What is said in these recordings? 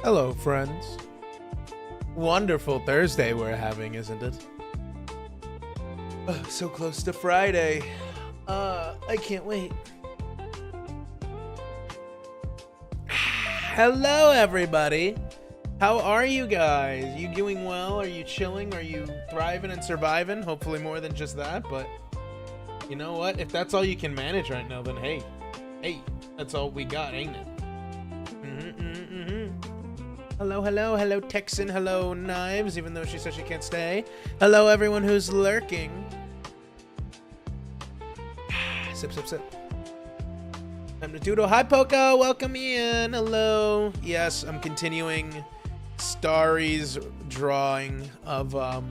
Hello, friends. Wonderful Thursday we're having, isn't it? So close to Friday. I can't wait. Hello, everybody. How are you guys? You doing well? Are you chilling? Are you thriving and surviving? Hopefully more than just that, but you know what? If that's all you can manage right now, then hey, that's all we got, ain't it? Hello, Texan. Hello, Knives, even though she says she can't stay. Hello, everyone who's lurking. Sip. Time to doodle. Hi, Poco. Welcome in. Hello. Yes, I'm continuing Starry's drawing of the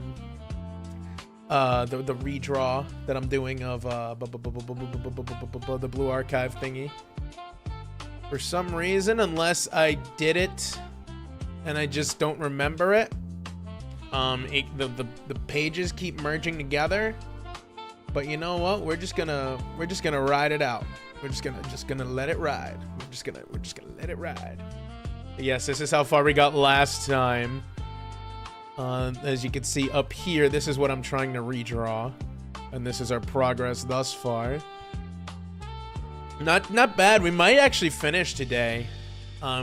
redraw that I'm doing of the blue archive thingy. For some reason, unless I did it and I just don't remember it, the pages keep merging together. But you know what? We're just gonna ride it out. We're just gonna let it ride. We're just gonna let it ride. Yes, this is how far we got last time. As you can see up here, this is what I'm trying to redraw, and this is our progress thus far. Not bad. We might actually finish today,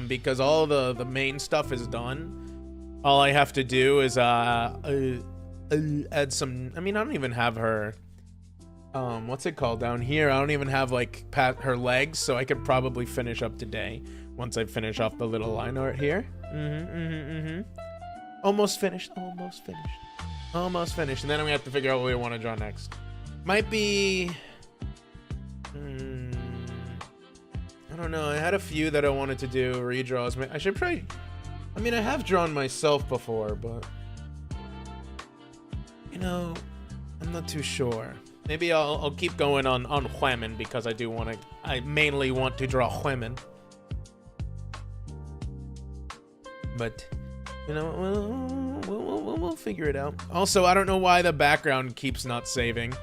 because all the main stuff is done. All I have to do is add some. I mean, I don't even have her. What's it called down here? I don't even have like her legs, so I could probably finish up today once I finish off the little line art here. Almost finished. And then we have to figure out what we want to draw next. Might be. I don't know. I had a few that I wanted to do redraws. I should probably. I mean, I have drawn myself before, but you know, I'm not too sure. Maybe I'll keep going on women because I do want to. I mainly want to draw women, but you know, we'll figure it out. Also, I don't know why the background keeps not saving.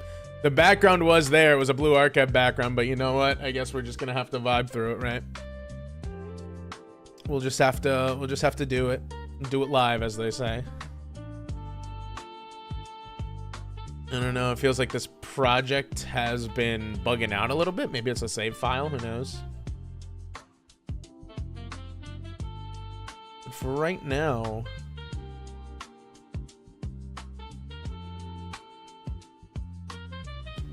The background was there. It was a blue archive background, but you know what? I guess we're just gonna have to vibe through it, right? We'll just have to do it. Do it live, as they say. I don't know. It feels like this project has been bugging out a little bit. Maybe it's a save file. Who knows? But for right now,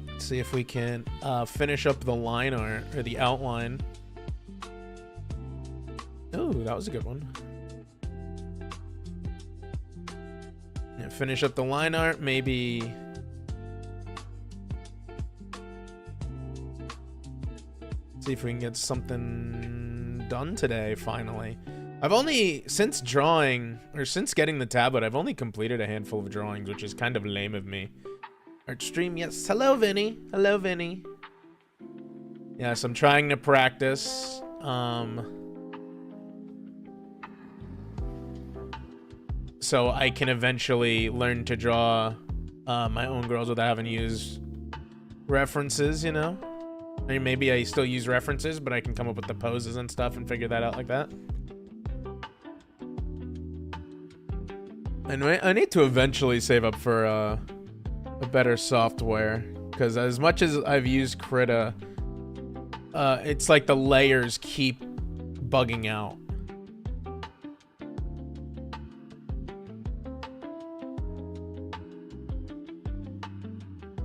let's see if we can finish up the line art or the outline. Oh, that was a good one. Yeah, finish up the line art, maybe. See if we can get something done today, finally. I've only, since getting the tablet, I've only completed a handful of drawings, which is kind of lame of me. Art stream, yes. Hello, Vinny. Hello, Vinny. Yes, I'm trying to practice. So I can eventually learn to draw my own girls without having to use references, you know? I mean, maybe I still use references, but I can come up with the poses and stuff and figure that out like that. Anyway, I need to eventually save up for a better software, because as much as I've used Krita, it's like the layers keep bugging out.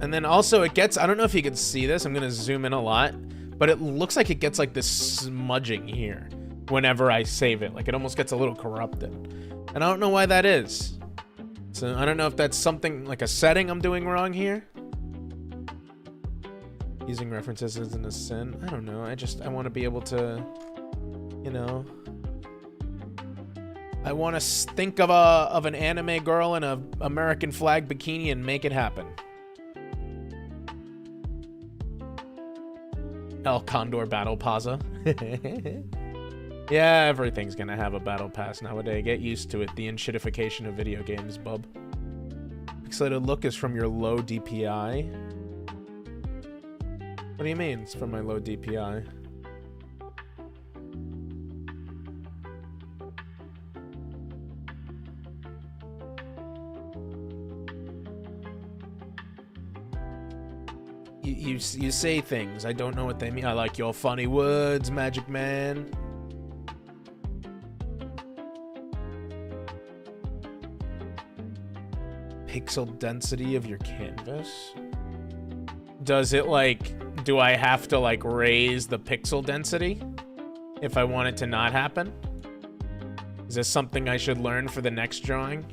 And then also it gets, I don't know if you can see this, I'm gonna zoom in a lot, but it looks like it gets like this smudging here whenever I save it. Like it almost gets a little corrupted. And I don't know why that is. So I don't know if that's something like a setting I'm doing wrong here. Using references isn't a sin. I don't know. I want to be able to, you know. I want to think of an anime girl in a American flag bikini and make it happen. El Condor Battle Paza. Yeah, everything's gonna have a battle pass nowadays. Get used to it. The enshittification of video games, bub. Pixelated look is from your low DPI. What do you mean it's from my low DPI? You say things. I don't know what they mean. I like your funny words, Magic Man. Pixel density of your canvas? Does it like... Do I have to like raise the pixel density if I want it to not happen? Is this something I should learn for the next drawing?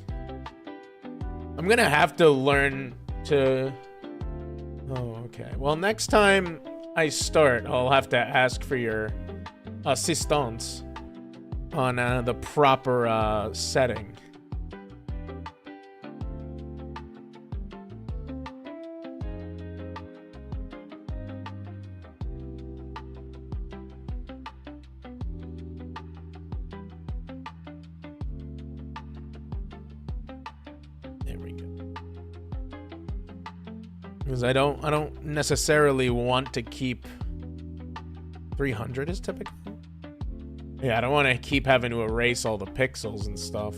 I'm gonna have to learn to... Oh, okay. Well, next time I start, I'll have to ask for your assistance on the proper setting. Because I don't necessarily want to keep 300 is typical. Yeah, I don't want to keep having to erase all the pixels and stuff.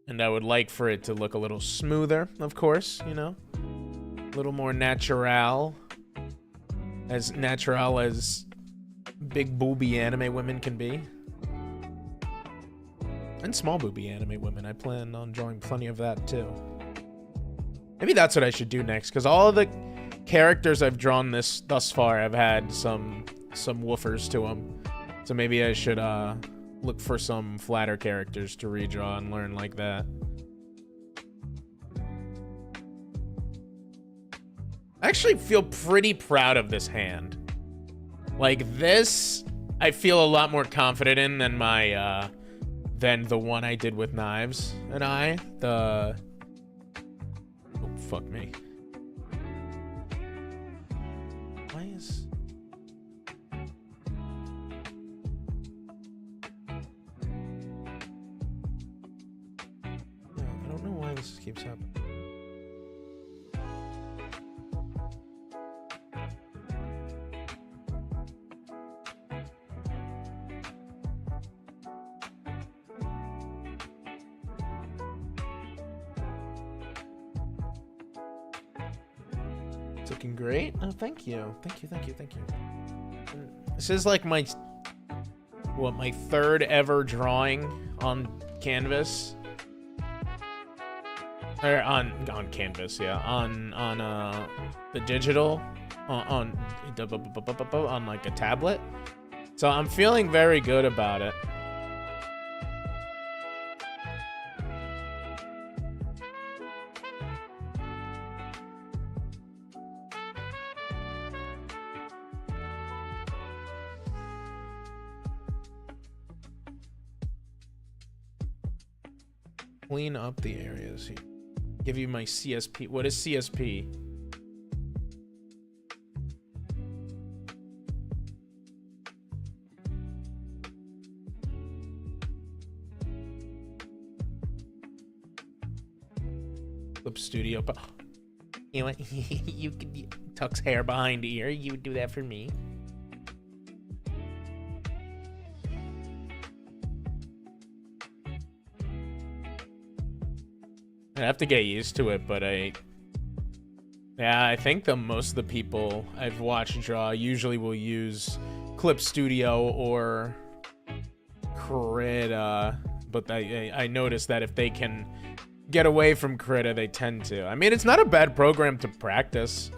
And I would like for it to look a little smoother, of course, you know? A little more natural. As natural as big booby anime women can be. And small booby anime women. I plan on drawing plenty of that too. Maybe that's what I should do next, because all of the characters I've drawn thus far have had some woofers to them. So maybe I should look for some flatter characters to redraw and learn like that. I actually feel pretty proud of this hand. Like this, I feel a lot more confident in than my than the one I did with Knives and oh, fuck me. Why is... No, I don't know why this keeps happening. Looking great. Oh, thank you. Thank you. This is like my third ever drawing on canvas. Or on canvas, yeah. On the digital on like a tablet. So I'm feeling very good about it. Clean up the areas here. Give you my CSP. What is CSP? Clip Studio. You know what? You could tuck's hair behind ear. You would do that for me. I have to get used to it, but I think most of the people I've watched draw usually will use Clip Studio or Krita, but I noticed that if they can get away from Krita, they tend to. I mean, it's not a bad program to practice,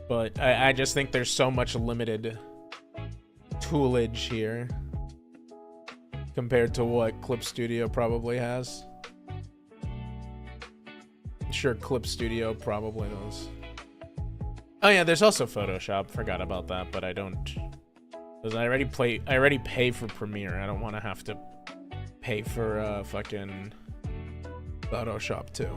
but I just think there's so much limited toolage here compared to what Clip Studio probably has. Sure, Clip Studio probably does. Oh yeah, there's also Photoshop. Forgot about that, but I don't Because I already pay for Premiere. I don't want to have to pay for fucking Photoshop too.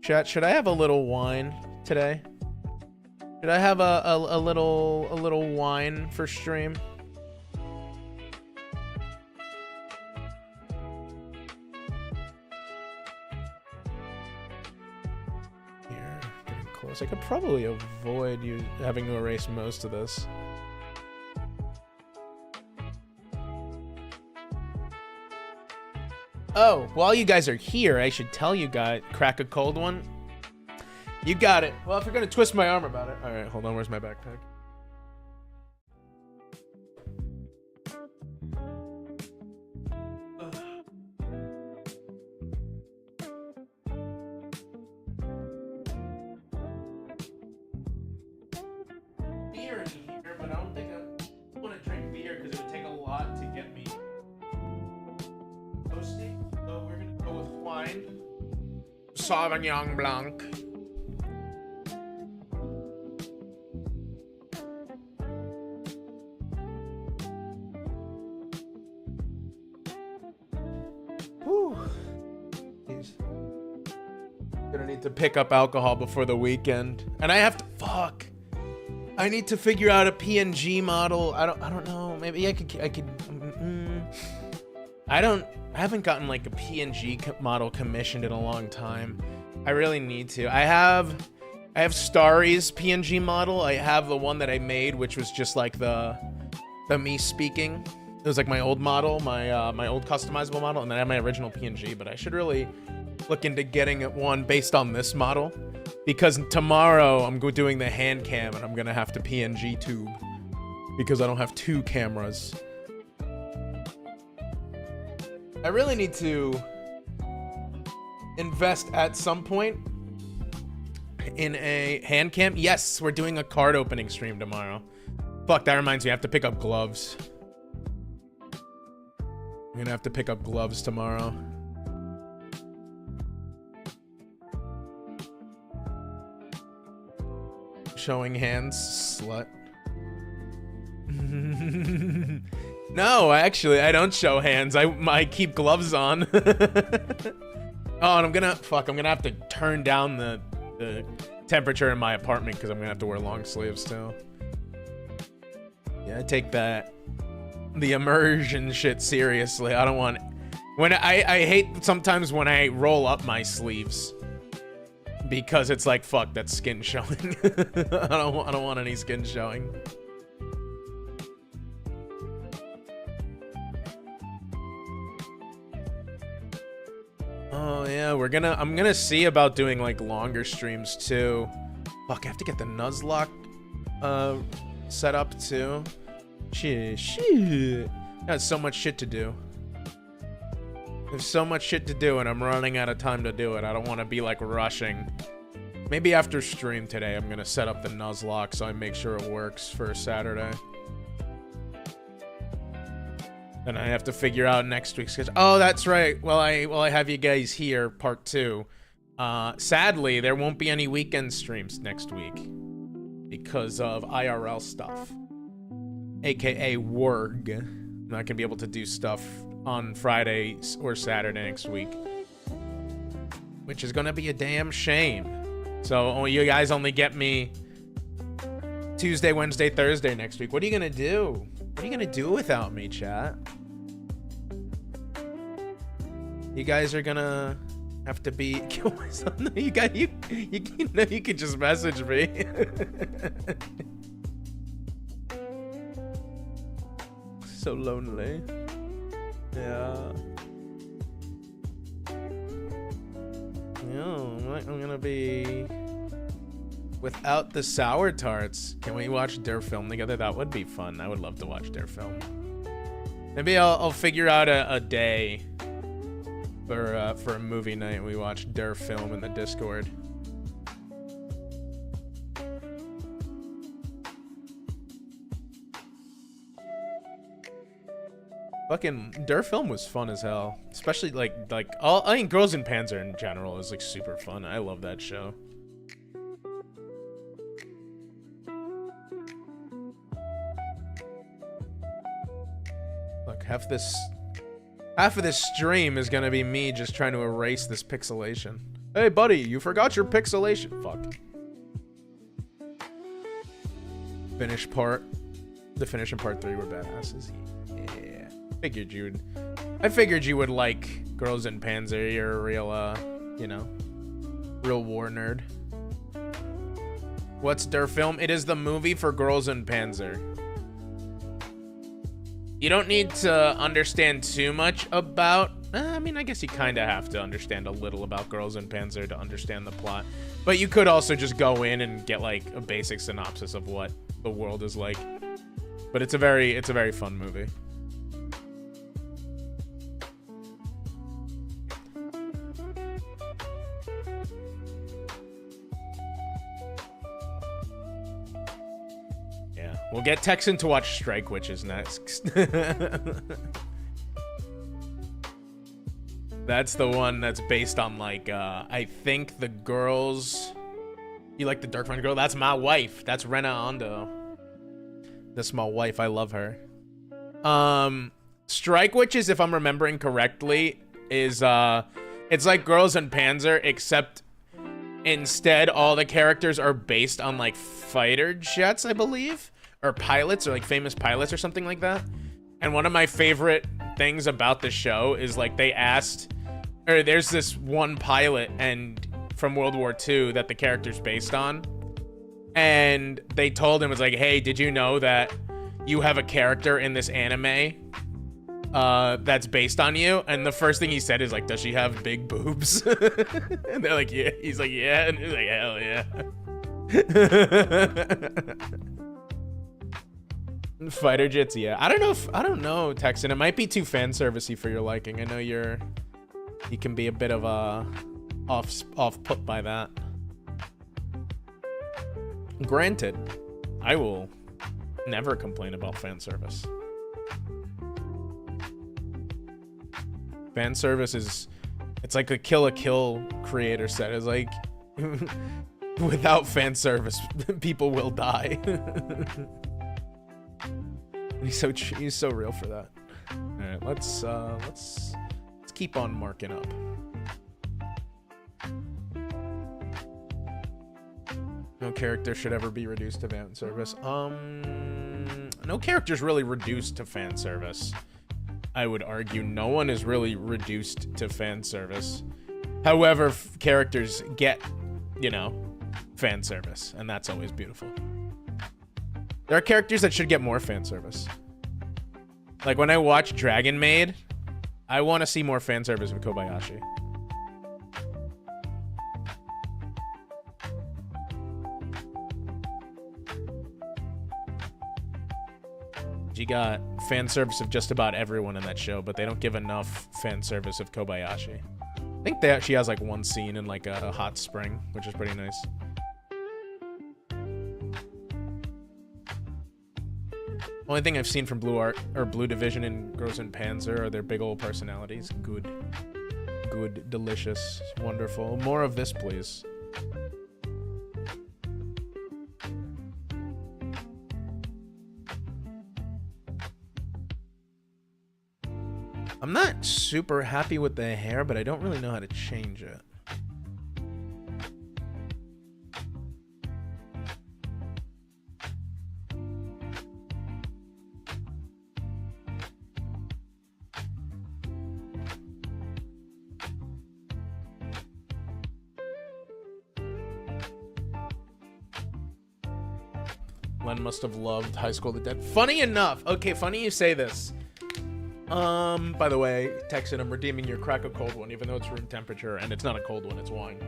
Chat, should I have a little wine today? Should I have a little wine for stream? Here, getting close. I could probably avoid you having to erase most of this. Oh, while you guys are here, I should tell you guys, crack a cold one. You got it. Well, if you're gonna twist my arm about it. All right, hold on. Where's my backpack? Beer in here, but I don't think I want to drink beer because it would take a lot to get me toasty. So we're gonna go with wine. Sauvignon Blanc. To pick up alcohol before the weekend, and I have to I need to figure out a PNG model. I don't know. Maybe I could. I haven't gotten like a PNG model commissioned in a long time. I really need to. I have Starry's PNG model. I have the one that I made, which was just like the me speaking. It was like my old model, my old customizable model, and then I have my original PNG. But I should really look into getting one based on this model, because tomorrow I'm doing the hand cam and I'm gonna have to PNG tube because I don't have two cameras. I really need to invest at some point in a hand cam. Yes, we're doing a card opening stream tomorrow. Fuck, that reminds me, I have to pick up gloves. I'm gonna have to pick up gloves tomorrow. Showing hands, slut. No, actually, I don't show hands. I keep gloves on. Oh, and I'm gonna have to turn down the temperature in my apartment because I'm gonna have to wear long sleeves too. Yeah, I take the immersion shit seriously. I don't want I hate sometimes when I roll up my sleeves. Because it's like, fuck, that's skin showing. I don't want any skin showing. Oh yeah, I'm gonna see about doing like longer streams too. Fuck, I have to get the Nuzlocke set up too. Shit. Got so much shit to do. There's so much shit to do and I'm running out of time to do it. I don't want to be like rushing. Maybe after stream today, I'm gonna set up the Nuzlocke so I make sure it works for Saturday. Then I have to figure out next week's schedule. Oh, that's right. Well, I have you guys here, part 2. Sadly, there won't be any weekend streams next week because of IRL stuff, aka work. I'm not gonna be able to do stuff on Friday or Saturday next week, which is gonna be a damn shame. So you guys only get me Tuesday, Wednesday, Thursday next week. What are you gonna do? What are you gonna do without me, chat? You guys are gonna have to be kill myself. No, you can just message me. So lonely. Yeah. I'm gonna be without the sour tarts. Can we watch their film together? That would be fun. I would love to watch their film. Maybe I'll figure out a day for a movie night and we watch their film in the Discord. Fucking their film was fun as hell, especially like I mean, Girls in Panzer in general is like super fun. I love that show. Fuck, half of this stream is gonna be me just trying to erase this pixelation. Hey, buddy, you forgot your pixelation. Fuck. Finish part. The finish and part 3 were badasses. Yeah. I figured you would like Girls in Panzer. You're a real, you know, real war nerd. What's der Film? It is the movie for Girls in Panzer. You don't need to understand too much about... I mean, I guess you kind of have to understand a little about Girls in Panzer to understand the plot. But you could also just go in and get, like, a basic synopsis of what the world is like. But it's a very fun movie. Yeah, we'll get Texan to watch Strike Witches next. That's the one that's based on, like, I think the girls... You like the Dark Friend girl? That's my wife. That's Rena Ondo. That's my wife. I love her. Strike Witches, if I'm remembering correctly, is, it's like Girls in Panzer, except instead all the characters are based on, like, fighter jets, I believe? Or pilots, or, like, famous pilots or something like that. And one of my favorite things about the show is, like, they asked... Or there's this one pilot and from World War II that the character's based on. And they told him, it's like, hey, did you know that you have a character in this anime that's based on you? And the first thing he said is, like, does she have big boobs? And they're like, yeah. He's like, yeah. And he's like, hell yeah. Fighter jets, yeah. I don't know, Texan. It might be too fan servicey for your liking. I know you can be a bit of a off put by that. Granted, I will never complain about fan service. Fan service it's like a Kill la Kill creator said. It's like, without fan service, people will die. He's so real for that. All right, let's keep on marking up. No character should ever be reduced to fan service. No character's really reduced to fan service. I would argue no one is really reduced to fan service. However, characters get, you know, fan service, and that's always beautiful. There are characters that should get more fan service. Like when I watch Dragon Maid, I want to see more fan service with Kobayashi. You got fan service of just about everyone in that show, but they don't give enough fan service of Kobayashi. I think she has like one scene in like a hot spring, which is pretty nice. Only thing I've seen from Blue Division and Girls in Panzer are their big old personalities. Good, delicious, wonderful. More of this, please. I'm not super happy with the hair, but I don't really know how to change it. Len must have loved High School of the Dead. Funny enough. Okay, funny you say this. By the way, Texan, I'm redeeming your crack a cold one, even though it's room temperature, and it's not a cold one, it's wine.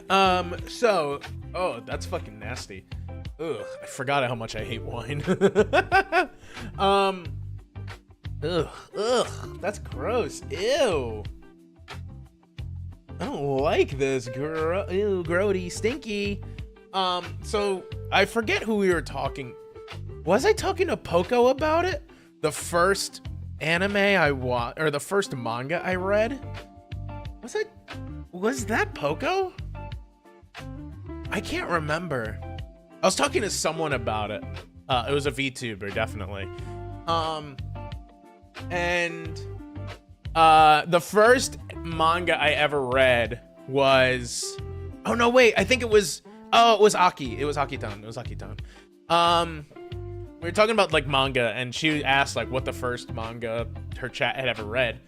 Oh, that's fucking nasty. Ugh, I forgot how much I hate wine. That's gross. Ew. I don't like this. Ew, grody, stinky. So I forget who we were talking. Was I talking to Poco about it? The first anime I watched, or the first manga I read? Was that Poco? I can't remember. I was talking to someone about it. It was a VTuber, definitely. And the first manga I ever read was, oh no, wait, I think it was Aki. It was Aki-tan. We were talking about like manga, and she asked like what the first manga her chat had ever read.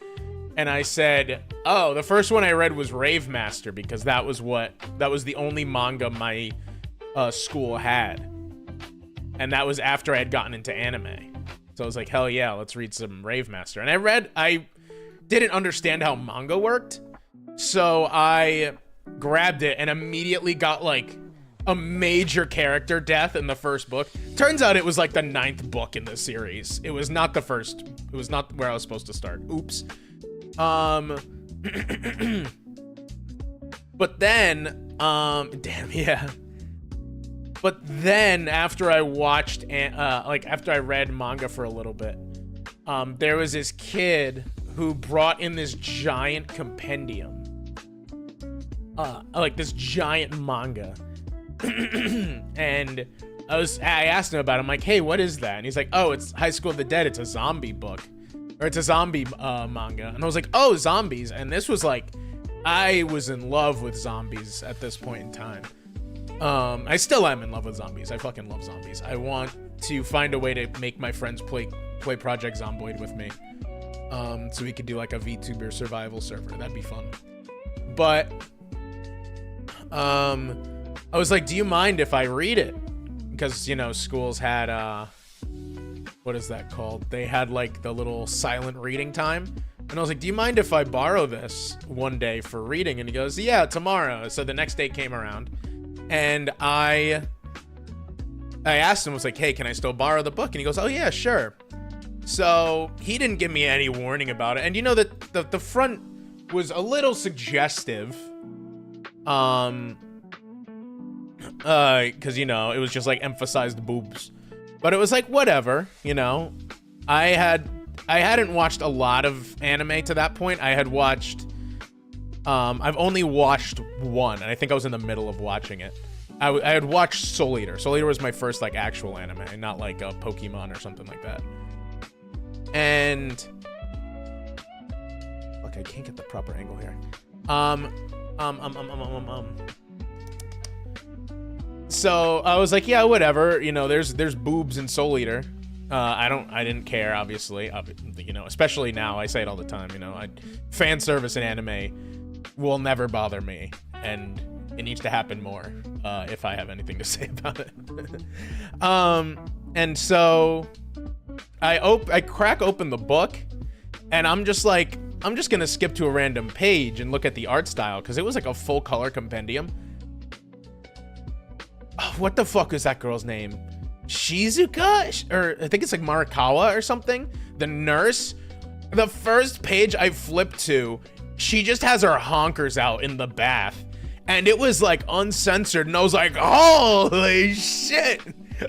And I said, oh, the first one I read was Rave Master, because that was the only manga my school had. And that was after I had gotten into anime. So I was like, hell yeah, let's read some Rave Master. And I didn't understand how manga worked. So I grabbed it and immediately got like a major character death in the first book. Turns out it was like the 9th book in the series. It was not the first. It was not where I was supposed to start. Oops. But then, damn, yeah. But then after I watched, after I read manga for a little bit, there was this kid who brought in this giant compendium. Like this giant manga. And I asked him about it. I'm like, hey, what is that? And he's like, oh, it's High School of the Dead. It's a zombie book. Or it's a zombie manga. And I was like, oh, zombies. And this was like, I was in love with zombies at this point in time. I still am in love with zombies. I fucking love zombies. I want to find a way to make my friends play Project Zomboid with me. So we could do like a VTuber survival server. That'd be fun. But I was like, do you mind if I read it? Because, you know, schools had, what is that called? They had like the little silent reading time. And I was like, do you mind if I borrow this one day for reading? And he goes, yeah, tomorrow. So the next day came around and I asked him, I was like, hey, can I still borrow the book? And he goes, oh yeah, sure. So he didn't give me any warning about it. And you know that the front was a little suggestive. Cause you know, it was just like emphasized boobs, but it was like, whatever, you know, I hadn't watched a lot of anime to that point. I had watched, I've only watched one, and I think I was in the middle of watching it. I had watched Soul Eater. Soul Eater was my first like actual anime, not like a Pokemon or something like that. And look, I can't get the proper angle here. So I was like, yeah, whatever. You know, there's boobs in Soul Eater. I didn't care, obviously. You know, especially now. I say it all the time. You know, fan service in anime will never bother me, and it needs to happen more if I have anything to say about it. And so I crack open the book, and I'm just like, I'm just gonna skip to a random page and look at the art style, because it was like a full color compendium. Oh, what the fuck is that girl's name? Shizuka? Or I think it's like Marikawa or something. The nurse. The first page I flipped to, she just has her honkers out in the bath. And it was like uncensored. And I was like, holy shit.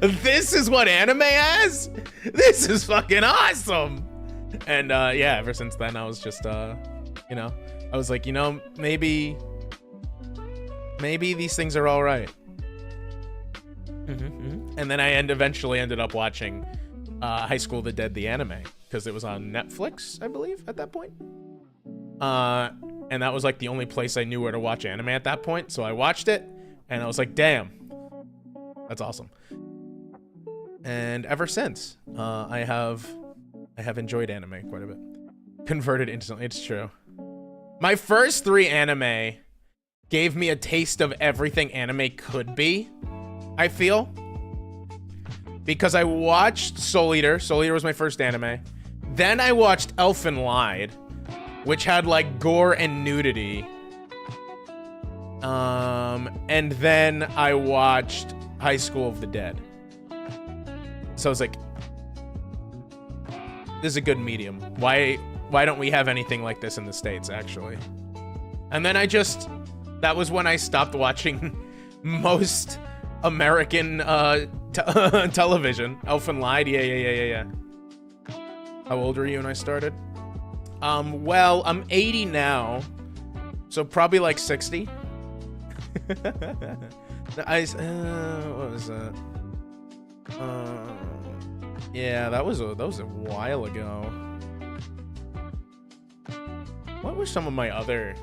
This is what anime has? This is fucking awesome. And yeah, ever since then, I was just, you know, I was like, you know, maybe these things are all right. And then I eventually ended up watching High School of the Dead, the anime, because it was on Netflix, I believe, at that point. And that was like the only place I knew where to watch anime at that point. So I watched it, and I was like, damn, that's awesome. And ever since, I have enjoyed anime quite a bit. Converted instantly, it's true. My first 3 anime gave me a taste of everything anime could be, I feel. Because I watched Soul Eater. Soul Eater was my first anime. Then I watched Elfen Lied, which had like gore and nudity. And then I watched High School of the Dead. So I was like, this is a good medium. Why don't we have anything like this in the States, actually? And then that was when I stopped watching most American television. Elfen Lied, yeah. How old were you when I started? Well, I'm 80 now, so probably like 60. What was that? Yeah, that was a while ago. What were some of my other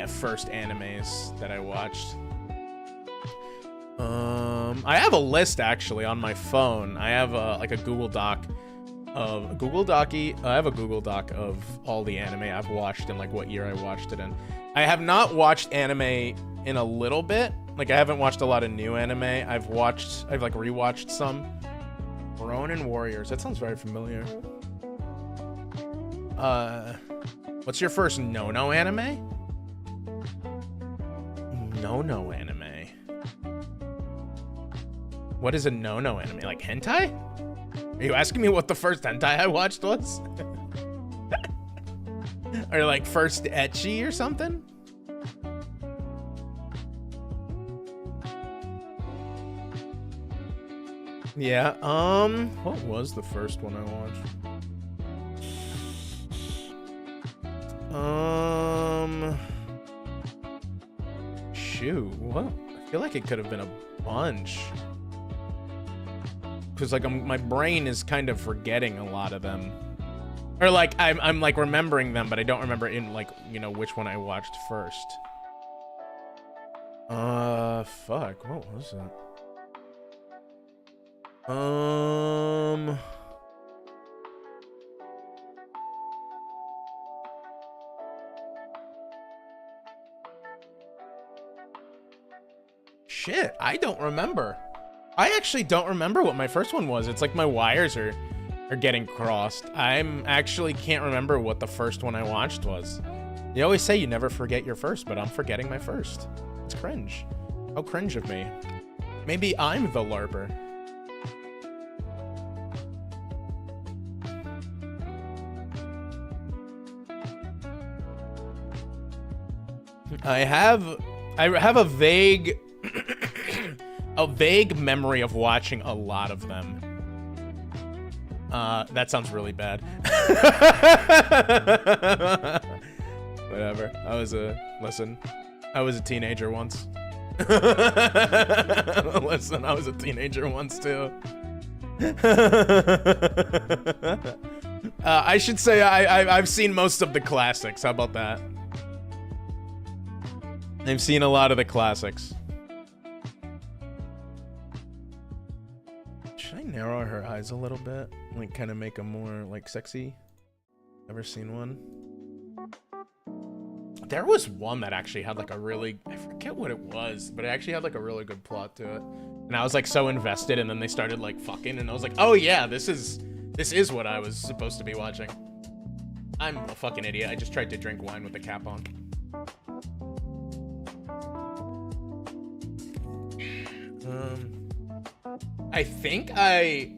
first animes that I watched? I have a list actually on my phone. I have like a Google Doc of I have a Google Doc of all the anime I've watched and like what year I watched it in. I have not watched anime in a little bit. Like I haven't watched a lot of new anime. I've like rewatched some. Ronin Warriors. That sounds very familiar. What's your first no-no anime? No-no anime. What is a no-no anime? Like hentai? Are you asking me what the first hentai I watched was? Or like first ecchi or something? Yeah, what was the first one I watched? Shoot, what? I feel like it could have been a bunch. Cause like my brain is kind of forgetting a lot of them. Or like I'm like remembering them, but I don't remember in like, you know, which one I watched first. Fuck, what was that? Shit, I don't remember. I actually don't remember what my first one was. It's like my wires are getting crossed. I'm actually can't remember what the first one I watched was. You always say you never forget your first, but I'm forgetting my first. It's cringe. How cringe of me. Maybe I'm the LARPer. I have a vague memory of watching a lot of them. That sounds really bad. Whatever. I was a teenager once. Listen, I was a teenager once too. I should say I've seen most of the classics. How about that? I've seen a lot of the classics. Should I narrow her eyes a little bit? Like, kind of make them more, like, sexy? Ever seen one? There was one that actually had, like, a really... I forget what it was, but it actually had, like, a really good plot to it. And I was, like, so invested, and then they started, like, fucking, and I was like, oh, yeah, this is what I was supposed to be watching. I'm a fucking idiot. I just tried to drink wine with the cap on. I think I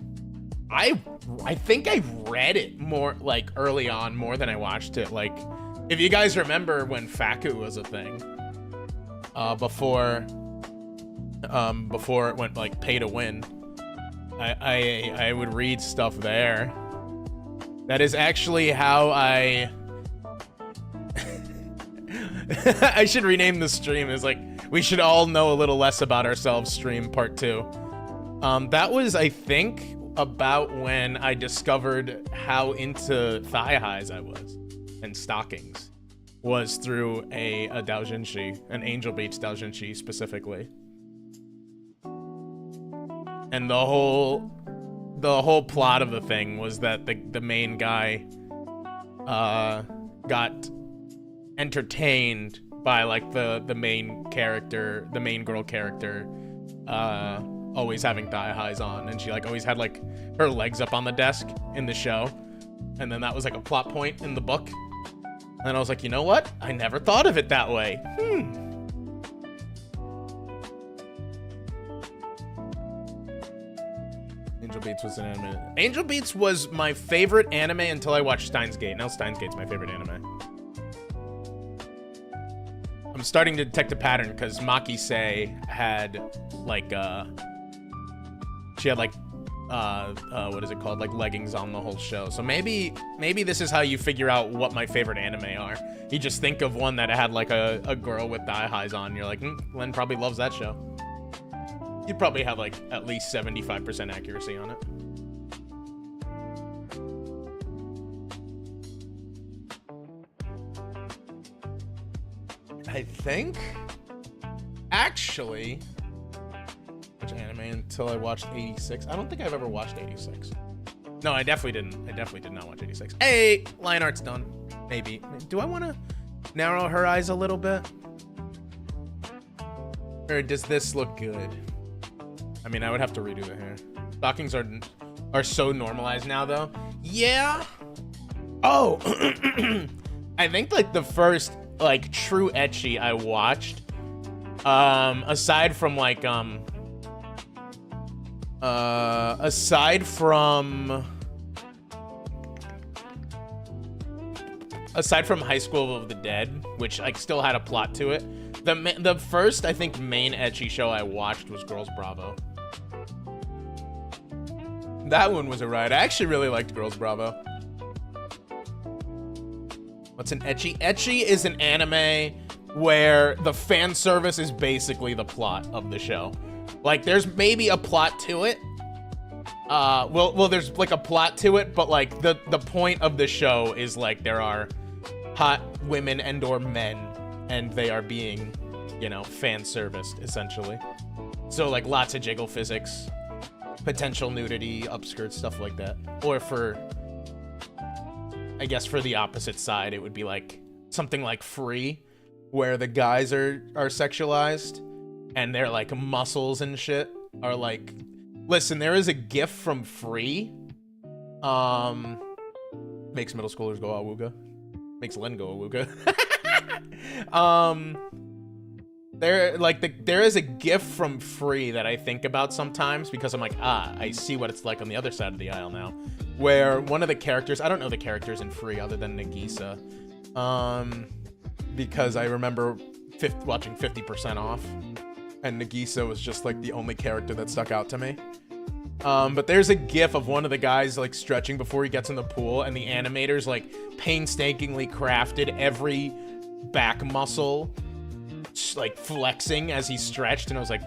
read it more like early on more than I watched it. Like, if you guys remember when Faku was a thing, before it went like pay to win, I would read stuff there. That is actually how I I should rename the stream as like, we should all know a little less about ourselves stream part 2. That was, I think, about when I discovered how into thigh highs I was and stockings, was through a doujinshi, an Angel Beats doujinshi specifically. And the whole plot of the thing was that the main guy got entertained by like the main character, the main girl character, always having thigh highs on, and she like always had like her legs up on the desk in the show, and then that was like a plot point in the book. And I was like, you know what? I never thought of it that way. Angel Beats was an anime. Angel Beats was my favorite anime until I watched Steins Gate. Now Steins Gate's my favorite anime. I'm starting to detect a pattern because Maki-sei had like she had like what is it called, like leggings on the whole show. So maybe this is how you figure out what my favorite anime are. You just think of one that had like a girl with thigh highs on, and you're like, Len probably loves that show. You probably have like at least 75% accuracy on it. I think, actually, which anime until I watched 86? I don't think I've ever watched 86. No, I definitely didn't. I definitely did not watch 86. Hey, line art's done. Maybe. Do I want to narrow her eyes a little bit? Or does this look good? I mean, I would have to redo the hair. Stockings are so normalized now, though. Yeah. Oh, I think like the first like true ecchi I watched, aside from like aside from High School of the Dead, which like still had a plot to it. The first, I think, main ecchi show I watched was Girls Bravo. That one was a ride. I actually really liked Girls Bravo. What's an ecchi? Ecchi is an anime where the fan service is basically the plot of the show. Like, there's maybe a plot to it. Well, there's like a plot to it, but like the point of the show is like there are hot women and or men, and they are being, you know, fan serviced essentially. So like lots of jiggle physics, potential nudity, upskirt, stuff like that. Or for, I guess for the opposite side, it would be like something like Free, where the guys are sexualized and their like muscles and shit are like, listen, there is a gif from Free, makes middle schoolers go awooga, makes Len go awooga. There is a gif from Free that I think about sometimes because I'm like, I see what it's like on the other side of the aisle now, where one of the characters, I don't know the characters in Free other than Nagisa, because I remember watching 50% Off, and Nagisa was just like the only character that stuck out to me. But there's a gif of one of the guys like stretching before he gets in the pool, and the animators like painstakingly crafted every back muscle like flexing as he stretched, and I was like,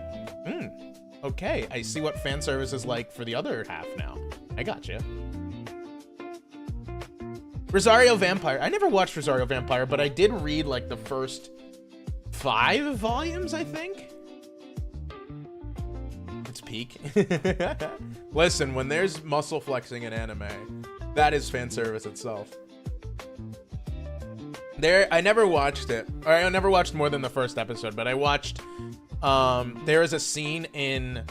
okay, I see what fan service is like for the other half now. I gotcha. Rosario Vampire. I never watched Rosario Vampire, but I did read like the first 5 volumes, I think. It's peak. Listen, when there's muscle flexing in anime, that is fan service itself. I never watched it, or I never watched more than the first episode, but I watched, there is a scene in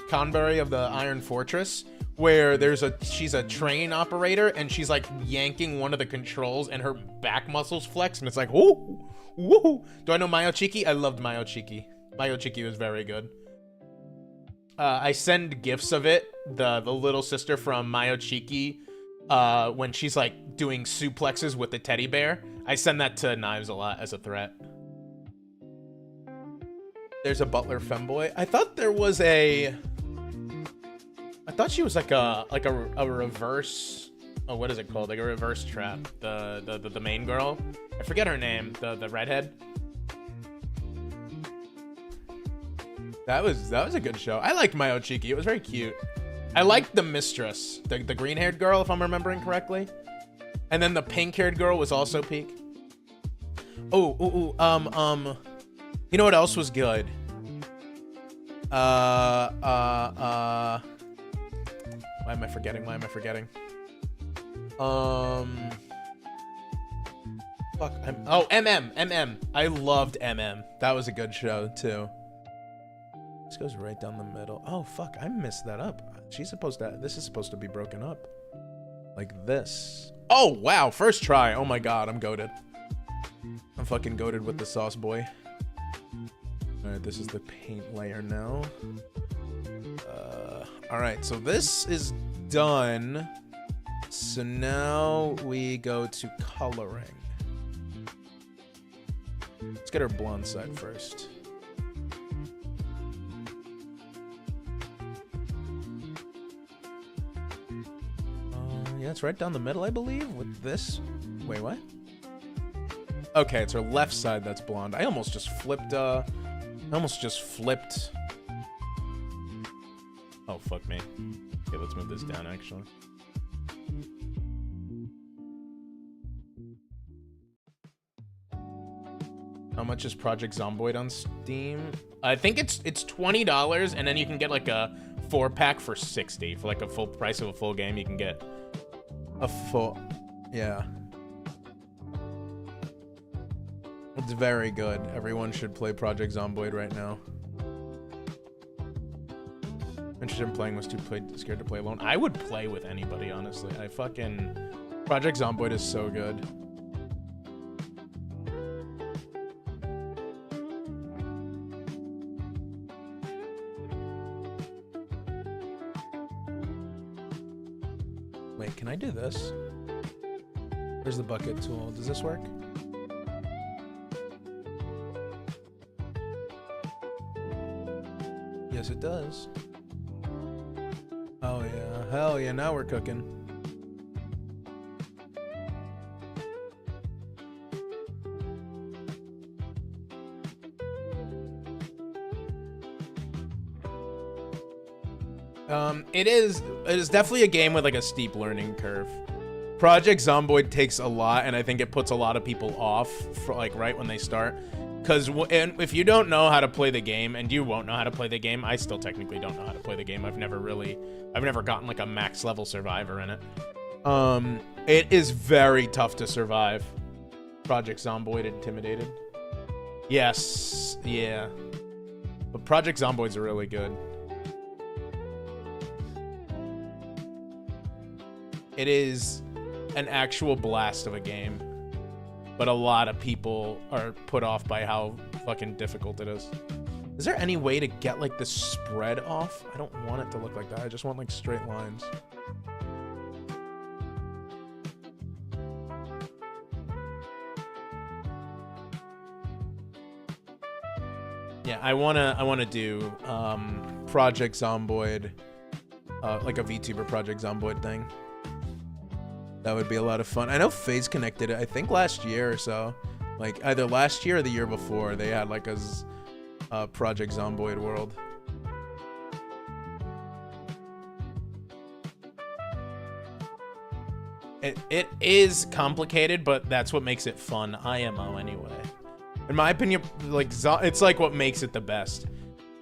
Conbury of the Iron Fortress where she's a train operator, and she's like yanking one of the controls and her back muscles flex, and it's like, whoo, woo. Do I know Mayo Chiki? I loved Mayo Chiki. Mayo Chiki was very good. I send gifs of it, the little sister from Mayo Chiki, when she's like doing suplexes with the teddy bear. I send that to Knives a lot as a threat. There's a butler femboy. I thought there was I thought she was like a reverse. Oh, what is it called? Like a reverse trap. The main girl. I forget her name. The redhead. That was a good show. I liked Mayo Chiki. It was very cute. I liked the mistress, the green-haired girl, if I'm remembering correctly. And then the pink-haired girl was also peak. You know what else was good? Why am I forgetting? MM. I loved MM. That was a good show, too. This goes right down the middle. Oh, fuck, I messed that up. This is supposed to be broken up. Like this. Oh, wow, first try. Oh my god, I'm goated. I'm fucking goated with the sauce boy. Alright, this is the paint layer now. Alright, so this is done. So now we go to coloring. Let's get our blonde side first. Yeah, it's right down the middle, I believe, with this. Wait, what? Okay, it's her left side that's blonde. I almost just flipped, Oh, fuck me. Okay, let's move this down, actually. How much is Project Zomboid on Steam? I think it's $20, and then you can get like a 4-pack for $60 for like a full price of a full game. You can get a full, yeah. It's very good. Everyone should play Project Zomboid right now. Interested in playing, was too scared to play alone. I would play with anybody, honestly. Project Zomboid is so good. Wait, can I do this? Where's the bucket tool? Does this work? Yes, it does. Oh yeah, hell yeah, now we're cooking. It is definitely a game with like a steep learning curve. Project Zomboid takes a lot, and I think it puts a lot of people off for like right when they start. Because if you don't know how to play the game, and you won't know how to play the game, I still technically don't know how to play the game. I've never gotten like a max level survivor in it. It is very tough to survive. Project Zomboid Intimidated. Yes, yeah. But Project Zomboid's are really good. It is an actual blast of a game. But a lot of people are put off by how fucking difficult it is. Is there any way to get like the spread off? I don't want it to look like that. I just want like straight lines. Yeah, I wanna do Project Zomboid, like a VTuber Project Zomboid thing. That would be a lot of fun. I know FaZe connected it, I think last year or so. Like either last year or the year before, they had like a Project Zomboid world. It is complicated, but that's what makes it fun. IMO anyway. In my opinion, like it's like what makes it the best.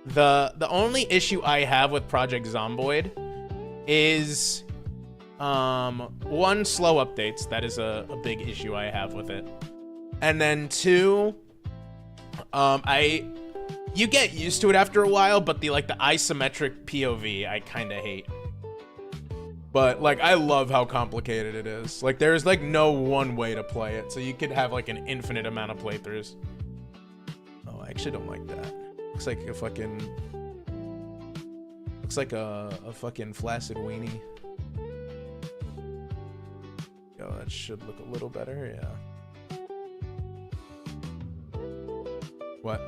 The only issue I have with Project Zomboid is one, slow updates. That is a big issue I have with it. And then two, you get used to it after a while, but the isometric POV I kind of hate. But like I love how complicated it is. Like there's like no one way to play it, so you could have like an infinite amount of playthroughs. Oh, I actually don't like that. Looks like a fucking fucking flaccid weenie. Oh, that should look a little better, yeah. What?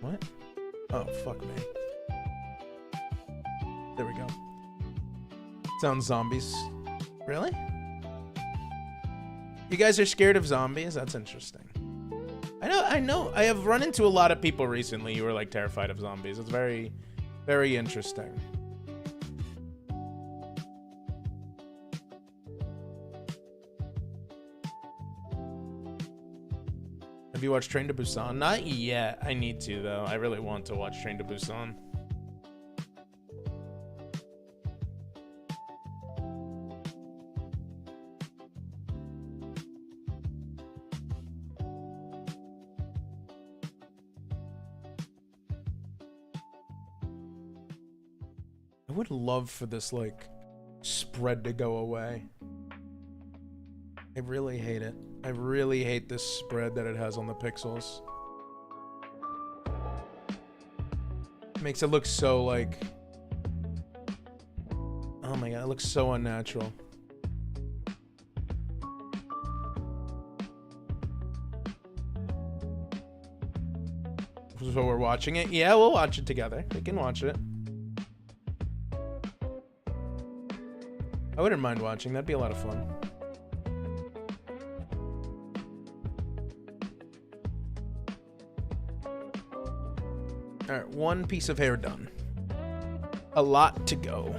What? Oh, fuck me. There we go. Sounds zombies. Really? You guys are scared of zombies? That's interesting. I know. I have run into a lot of people recently who are like terrified of zombies. It's very, very interesting. Have you watched Train to Busan? Not yet. I need to though. I really want to watch Train to Busan. I would love for this, like, spread to go away. I really hate it. I really hate this spread that it has on the pixels. It makes it look so, like... Oh my god, it looks so unnatural. So we're watching it? Yeah, we'll watch it together. We can watch it. I wouldn't mind watching. That'd be a lot of fun. All right, one piece of hair done. A lot to go.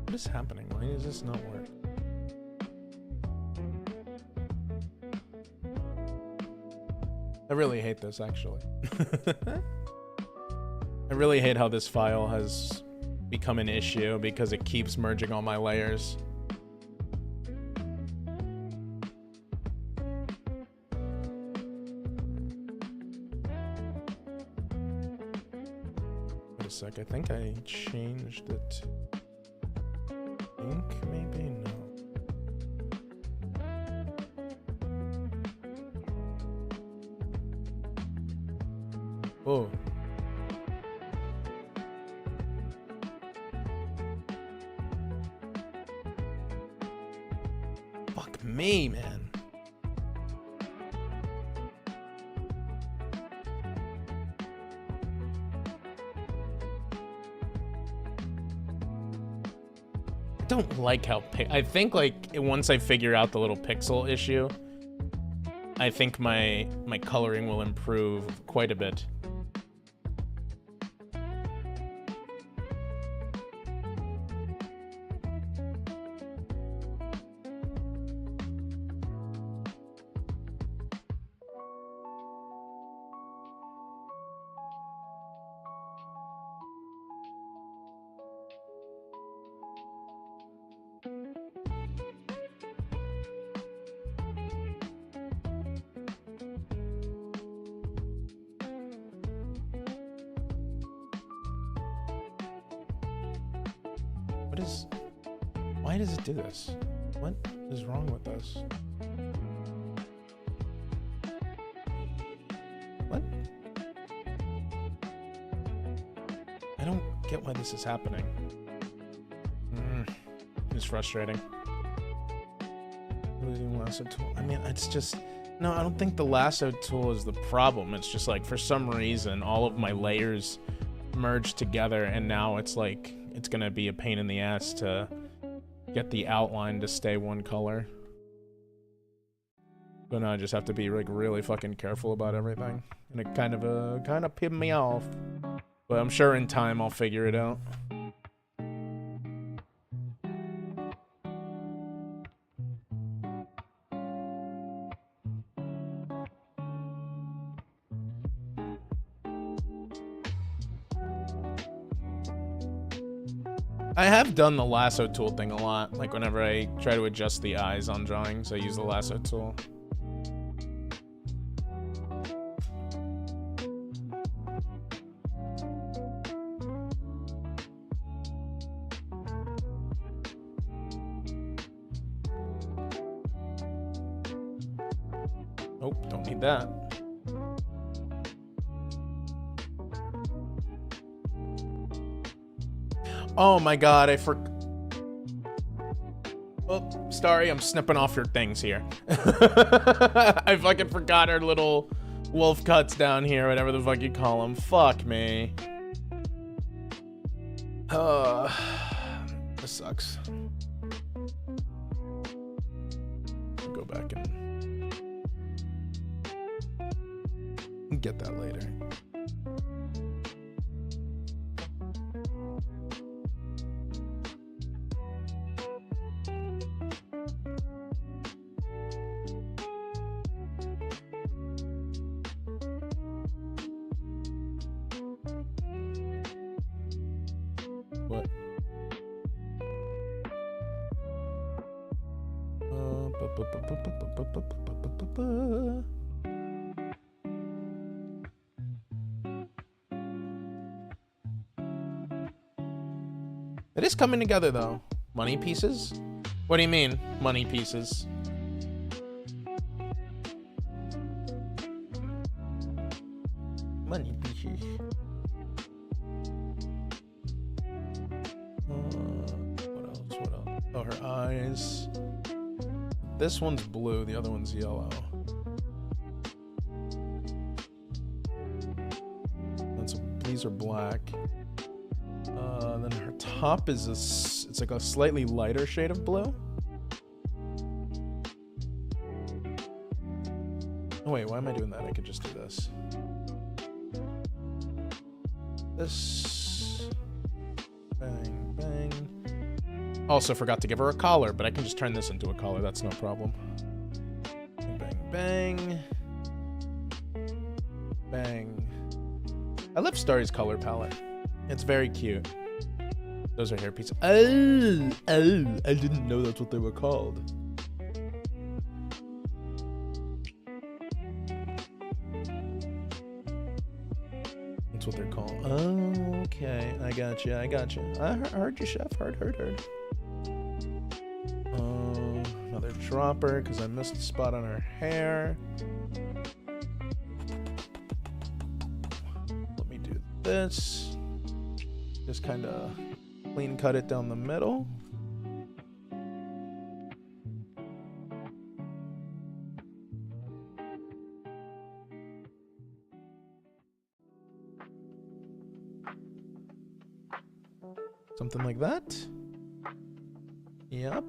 What is happening? Why does this not work? I really hate this, actually. I really hate how this file has become an issue because it keeps merging all my layers. Wait a sec, I think I changed it. Ink, maybe? No. Oh. Fuck me, man. I don't like how I think like once I figure out the little pixel issue, I think my coloring will improve quite a bit. Why does it do this? What is wrong with this? What? I don't get why this is happening. It's frustrating. Losing lasso tool. I mean, it's just... No, I don't think the lasso tool is the problem. It's just like, for some reason, all of my layers merged together, and now it's like, it's gonna be a pain in the ass to get the outline to stay one color. So now I just have to be like really fucking careful about everything. And it kind of pissed me off. But I'm sure in time I'll figure it out. I have done the lasso tool thing a lot, like whenever I try to adjust the eyes on drawings, I use the lasso tool. Oh, don't need that. Oh my god, Oh, sorry, I'm snipping off your things here. I fucking forgot our little wolf cuts down here, whatever the fuck you call them. Fuck me. This sucks. Go back and get that later. What? It is coming together though. Money pieces? What do you mean, money pieces? Oh, her eyes. This one's blue, the other one's yellow. These are black. Then her top is it's like a slightly lighter shade of blue. Oh wait, why am I doing that? I could just do this. This. Bang, bang. Also forgot to give her a collar, but I can just turn this into a collar. That's no problem. Bang, bang. Bang. I love Starry's color palette. It's very cute. Those are hair pieces. Oh, I didn't know that's what they were called. That's what they're called. Oh, okay. I got you. I heard you, chef. Heard. Another dropper because I missed a spot on her hair. Let me do this. Just kind of clean cut it down the middle. Something like that. Yep.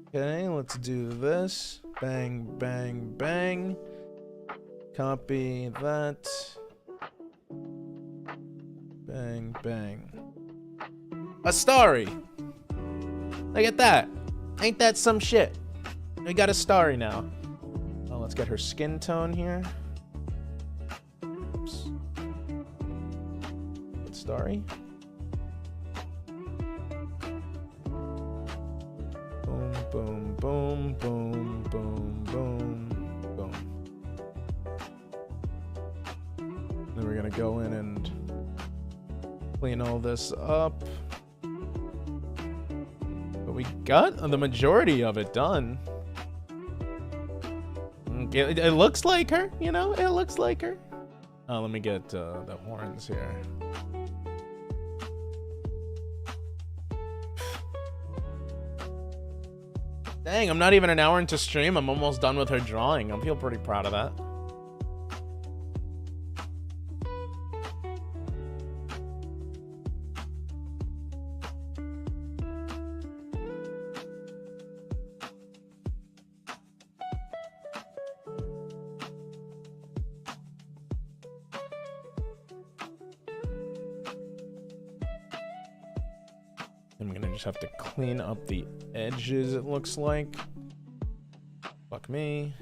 Okay, let's do this. Bang, bang, bang. Copy that. Bang, bang. A starry. Look at that. Ain't that some shit? We got a starry now. Oh, let's get her skin tone here. Oops. Starry. Boom, boom, boom, boom, boom, boom. Then we're gonna go in and clean all this up. But we got the majority of it done. It looks like her, you know? It looks like her. Oh, let me get the horns here. Dang, I'm not even an hour into stream. I'm almost done with her drawing. I feel pretty proud of that. I'm gonna just have to clean up the edges, it looks like. Fuck me.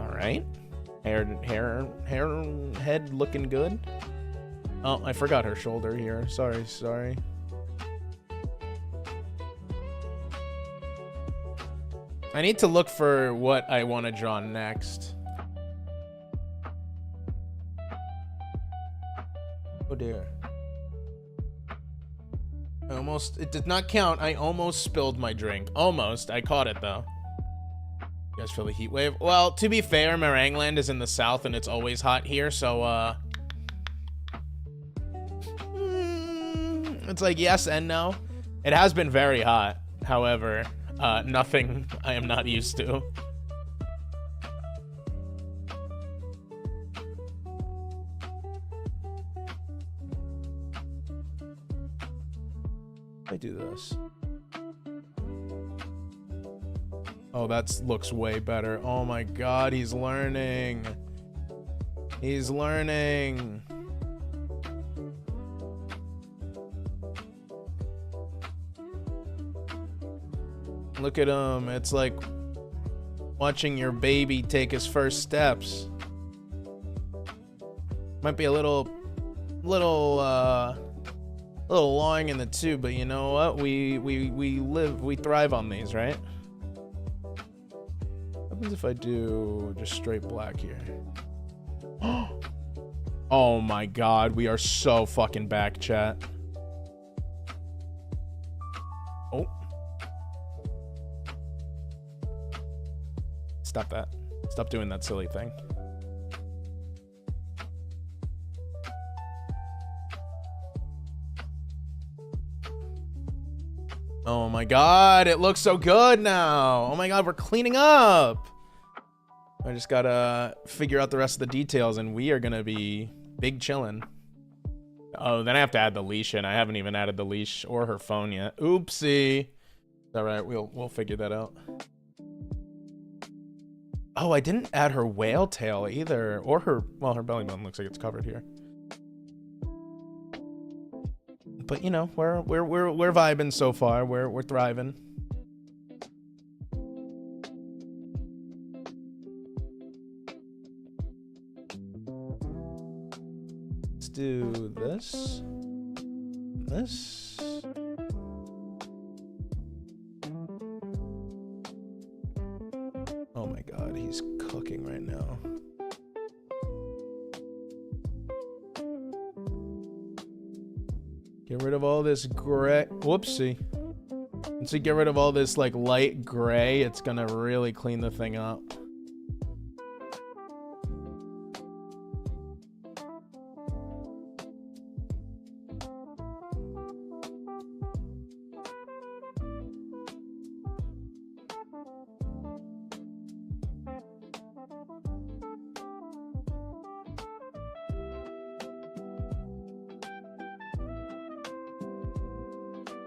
Alright. Head looking good. Oh, I forgot her shoulder here. Sorry. I need to look for what I want to draw next. Oh dear. It did not count. I almost spilled my drink. Almost. I caught it though. You guys feel the heat wave? Well, to be fair, Meringueland is in the south and it's always hot here, so it's like yes and no. It has been very hot. However, nothing I am not used to. I do this. Oh, that looks way better. Oh my god, he's learning. He's learning. Look at him. It's like watching your baby take his first steps. Might be a little long in the tooth, but you know what? We thrive on these, right? What happens if I do just straight black here? Oh my god, we are so fucking back, chat. Oh. Stop that. Stop doing that silly thing. Oh my god, it looks so good now. Oh my god, we're cleaning up. I just gotta figure out the rest of the details and we are gonna be big chillin'. Oh, then I have to add the leash in. I haven't even added the leash or her phone yet. Oopsie. All right, we'll figure that out. Oh, I didn't add her whale tail either, or her, well, her belly button looks like it's covered here. But you know, we're vibing so far. We're thriving. Let's do this. This. Oh my god, he's cooking right now. Get rid of all this gray. Whoopsie. Once we get rid of all this like light gray, it's gonna really clean the thing up.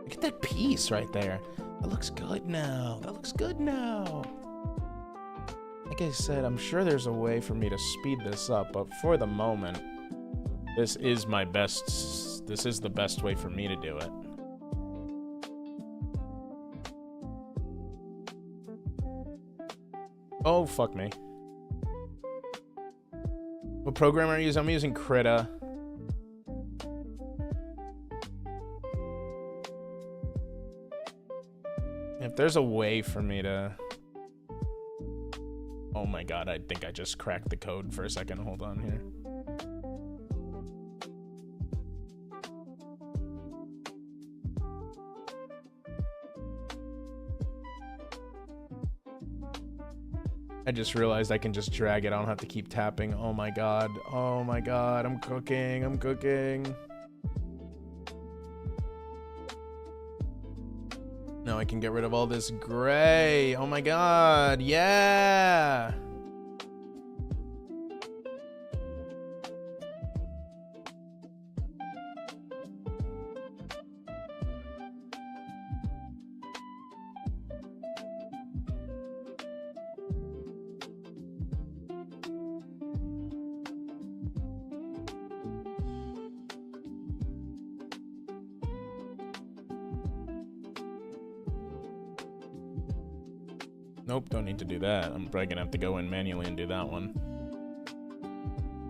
Look at that piece right there. That looks good now. That looks good now. Like I said, I'm sure there's a way for me to speed this up, but for the moment, this is my best. This is the best way for me to do it. Oh, fuck me. What program are you using? I'm using Krita. If there's a way for me to... Oh my god, I think I just cracked the code for a second. Hold on here. I just realized I can just drag it. I don't have to keep tapping. Oh my god. Oh my god. I'm cooking. I'm cooking. Now I can get rid of all this gray. Oh my god. Yeah. Nope, don't need to do that. I'm probably gonna have to go in manually and do that one.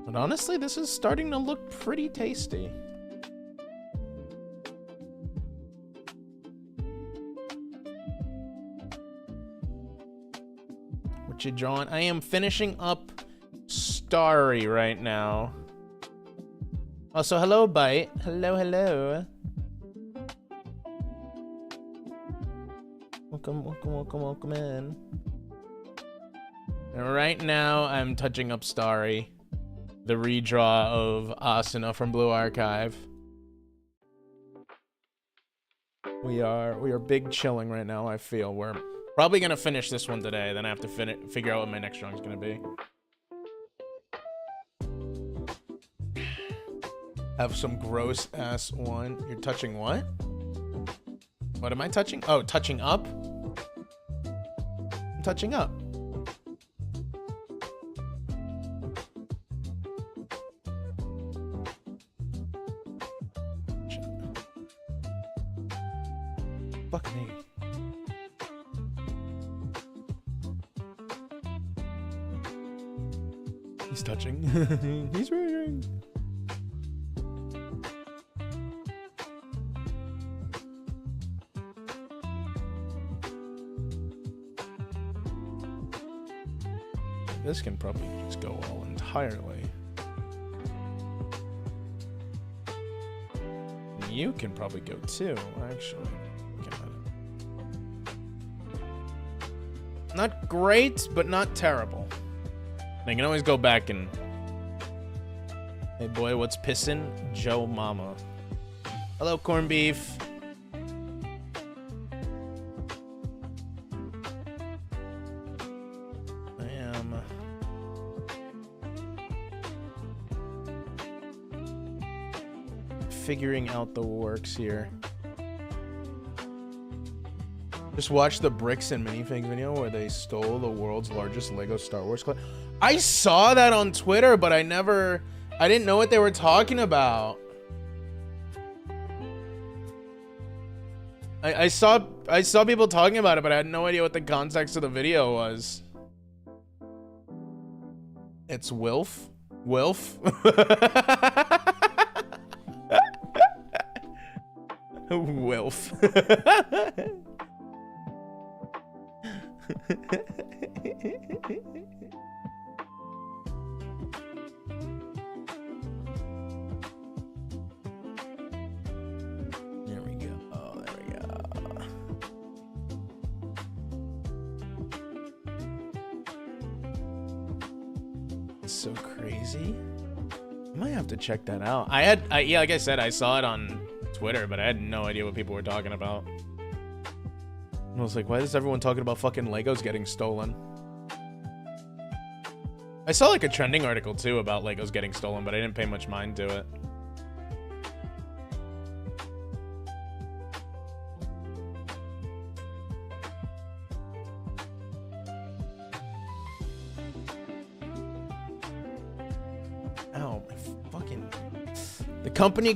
But honestly, this is starting to look pretty tasty. What you drawing? I am finishing up Starry right now. Also, hello, Bite. Hello, hello. Welcome, welcome, welcome, welcome in. And right now, I'm touching up Starry, the redraw of Asuna from Blue Archive. We are big chilling right now. I feel we're probably gonna finish this one today. Then I have to figure out what my next drawing is gonna be. Have some gross ass one. You're touching what? What am I touching? Oh, touching up? I'm touching up. Fuck me. He's touching. He's reading. This can probably just go all entirely. You can probably go too, actually. Not great, but not terrible. I can always go back and... Hey boy, what's pissin'? Joe Mama. Hello, corned beef. I am... figuring out the works here. Just watch the Bricks and Minifig video where they stole the world's largest Lego Star Wars collection. I saw that on Twitter, but I didn't know what they were talking about. I saw people talking about it, but I had no idea what the context of the video was. It's Wilf? Wilf? Wilf. There we go. Oh, there we go. It's so crazy. I might have to check that out. Yeah, like I said, I saw it on Twitter, but I had no idea what people were talking about. I was like, why is everyone talking about fucking Legos getting stolen? I saw like a trending article too about Legos getting stolen, but I didn't pay much mind to it. Ow, my fucking... The company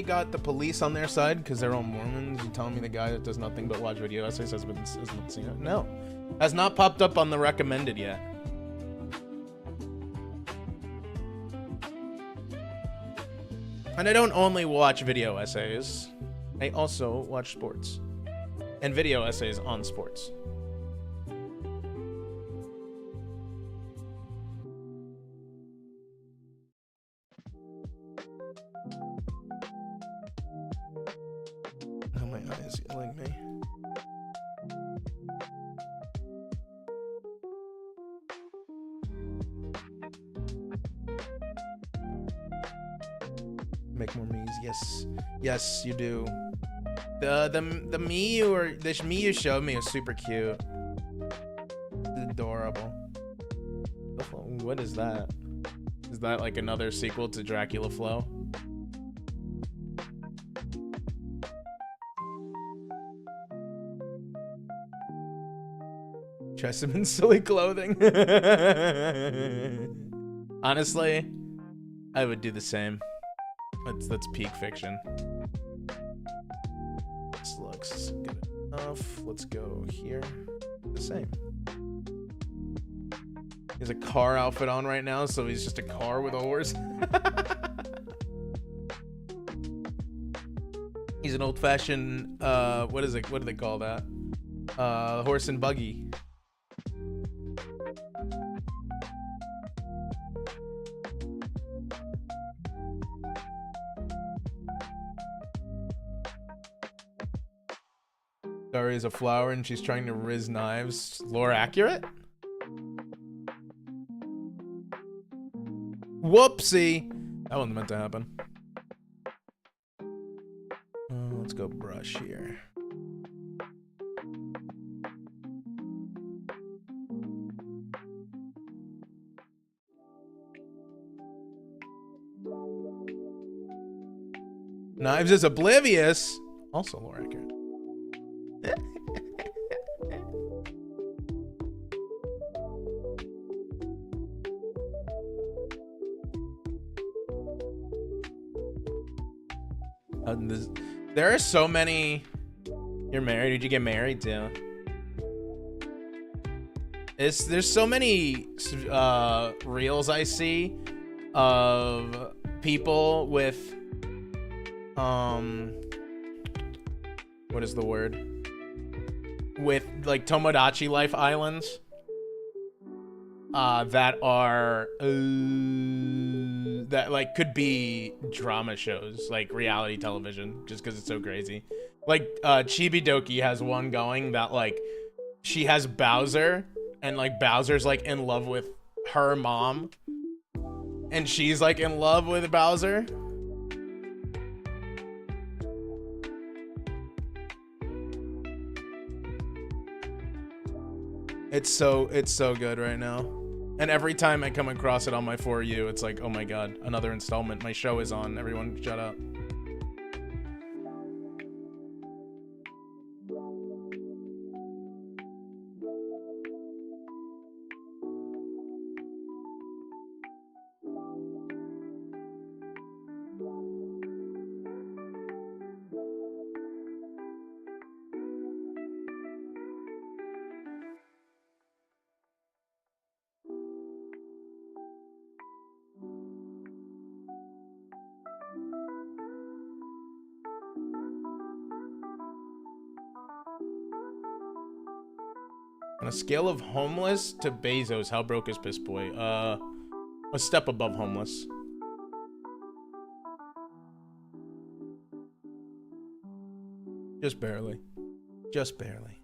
got the police on their side because they're all Mormons. You telling me the guy that does nothing but watch video essays hasn't seen it? No. Has not popped up on the recommended yet. And I don't only watch video essays. I also watch sports. And video essays on sports. Killing me. Make more me's. Yes, you do. The me you showed me is super cute. It's adorable. What is that? Is that like another sequel to Dracula Flow? Try some in silly clothing. Honestly, I would do the same. That's peak fiction. This looks good enough. Let's go here. The same. He has a car outfit on right now, so he's just a car with a horse. He's an old-fashioned, what is it? What do they call that? Horse and buggy. Dari is a flower and she's trying to riz knives. Lore accurate? Whoopsie! That wasn't meant to happen. Let's go brush here. Knives is oblivious. Also lore accurate. There are so many. You're married? Did you get married too? There's so many reels I see of people with what is the word? With like Tomodachi Life islands. that are that like could be drama shows, like reality television, just because it's so crazy. Like Chibi Doki has one going that like she has Bowser, and like Bowser's like in love with her mom, and she's like in love with Bowser. It's so good right now. And every time I come across it on my For You, it's like, oh my god, another installment. My show is on. Everyone shut up. On a scale of homeless to Bezos, how broke is Piss Boy? A step above homeless. Just barely. Just barely.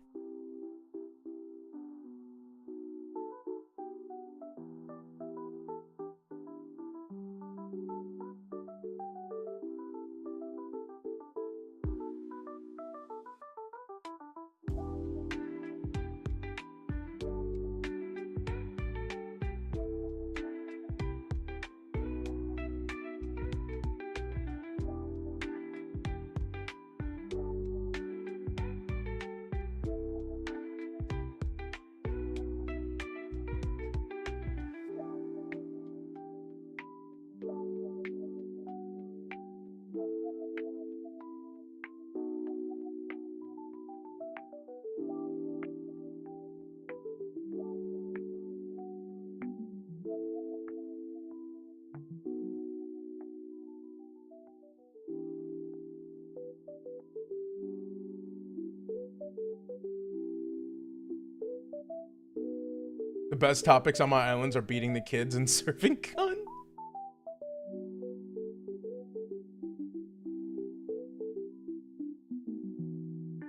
The best topics on my islands are beating the kids and serving gun.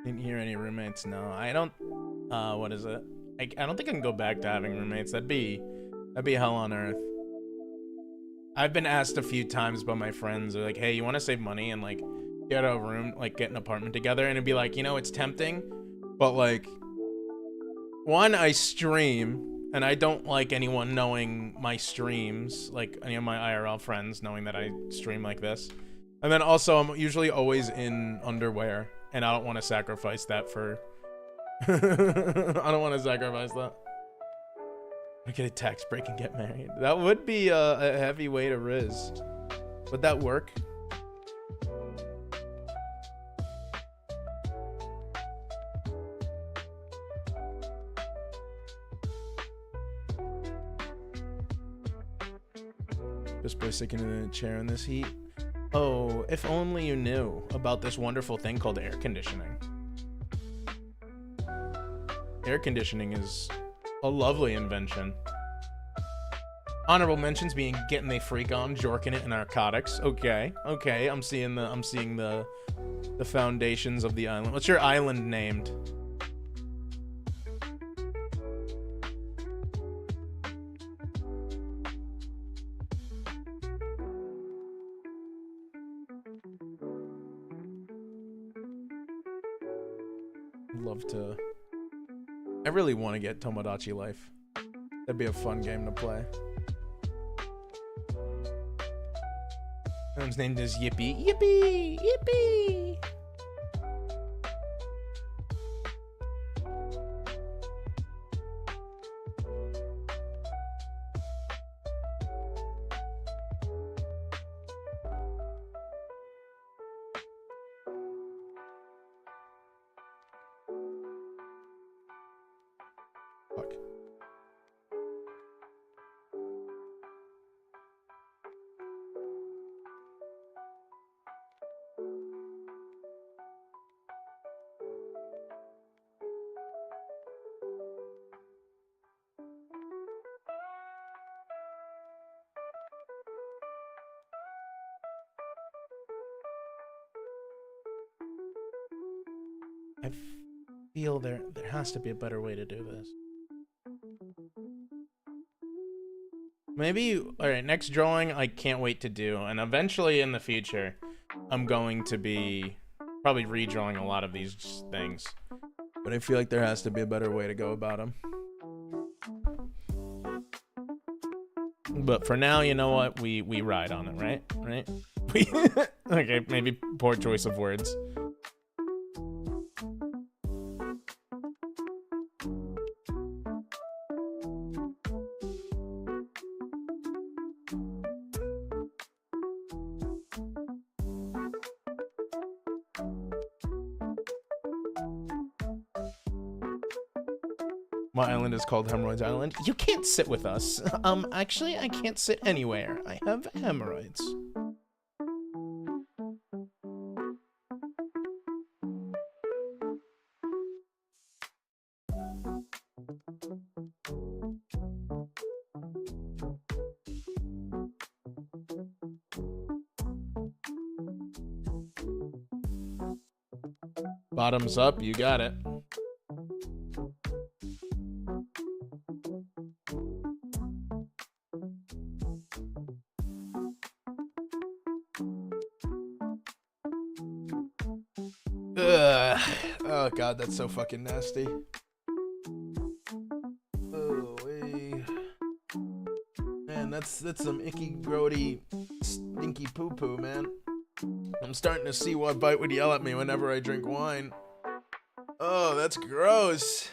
Didn't hear any roommates. No, I don't. What is it? I don't think I can go back to having roommates. That'd be hell on earth. I've been asked a few times by my friends. They're like, "Hey, you want to save money and like get a room, like get an apartment together?" And it'd be like, you know, it's tempting, but like, one, I stream. And I don't like anyone knowing my streams, like any of my IRL friends knowing that I stream like this. And then also, I'm usually always in underwear, and I don't want to sacrifice that for... I don't want to sacrifice that. I get a tax break and get married. That would be a heavy way to riz. Would that work? This boy sticking in a chair in this heat. Oh, if only you knew about this wonderful thing called air conditioning. Air conditioning is a lovely invention. Honorable mentions being getting they freak on, jorking it, and narcotics. Okay, okay, I'm seeing the foundations of the island. What's your island named? Love to. I really want to get Tomodachi Life. That'd be a fun game to play. Everyone's named is Yippee. Yippee! Yippee! Fuck. I feel there has to be a better way to do this. Maybe, alright, next drawing I can't wait to do, and eventually in the future, I'm going to be probably redrawing a lot of these things. But I feel like there has to be a better way to go about them. But for now, you know what? We ride on it, right? Right? Okay, maybe poor choice of words. My island is called Hemorrhoids Island. You can't sit with us. Actually, I can't sit anywhere. I have hemorrhoids. Bottoms up, you got it. Ugh. Oh god, that's so fucking nasty. Oh, man, that's some icky, grody, stinky poo-poo, man. I'm starting to see why Bite would yell at me whenever I drink wine. Oh, that's gross.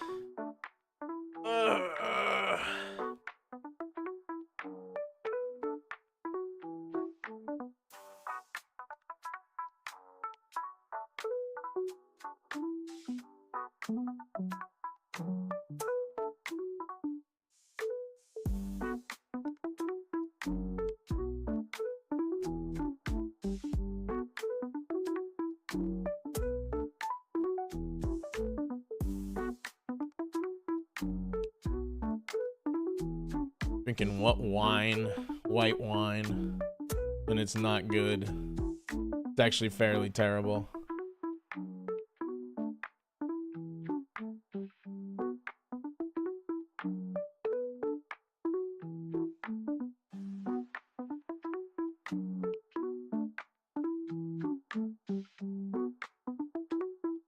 Drinking what wine? White wine. And it's not good. It's actually fairly terrible.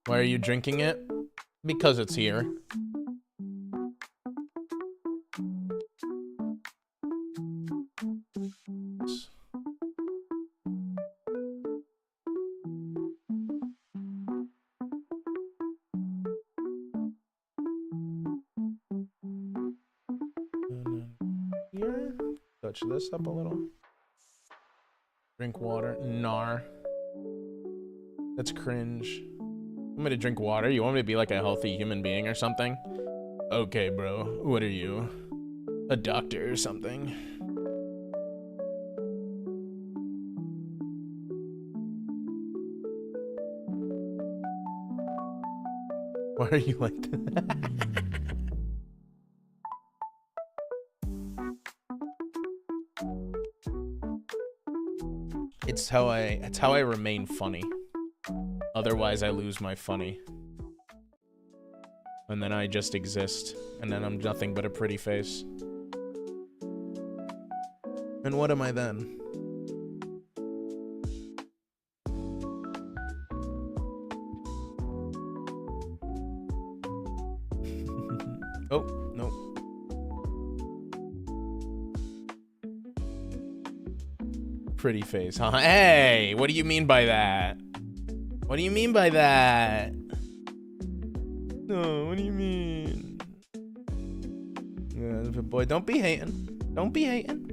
Why are you drinking it? Because it's here. Here, touch this up a little. Drink water. Nar. That's cringe. You want me to drink water? You want me to be like a healthy human being or something? Okay, bro. What are you? A doctor or something? Why are you like that? It's how I remain funny. Otherwise, I lose my funny. And then I just exist. And then I'm nothing but a pretty face. And what am I then? Oh, no. Pretty face, huh? Hey, what do you mean by that? What do you mean by that? No, what do you mean? Yeah, boy, don't be hating. Don't be hating.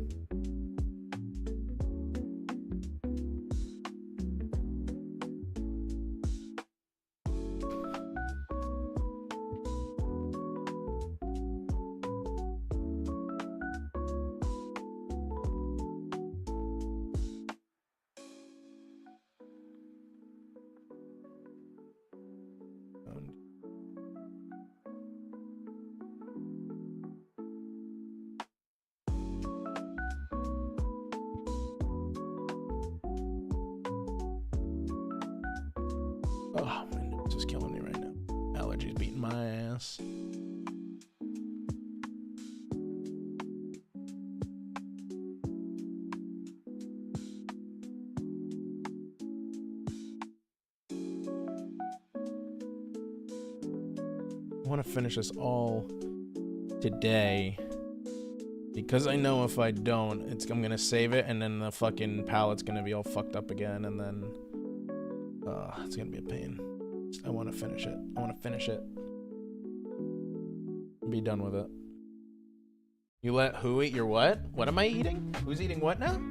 Oh, my nose is killing me right now. Technology's beating my ass. I want to finish this all today because I know if I don't, I'm gonna save it and then the fucking palette's gonna be all fucked up again, and then it's gonna be a pain. I want to finish it. I want to finish it. Be done with it. You let who eat your what? What am I eating? Who's eating what now?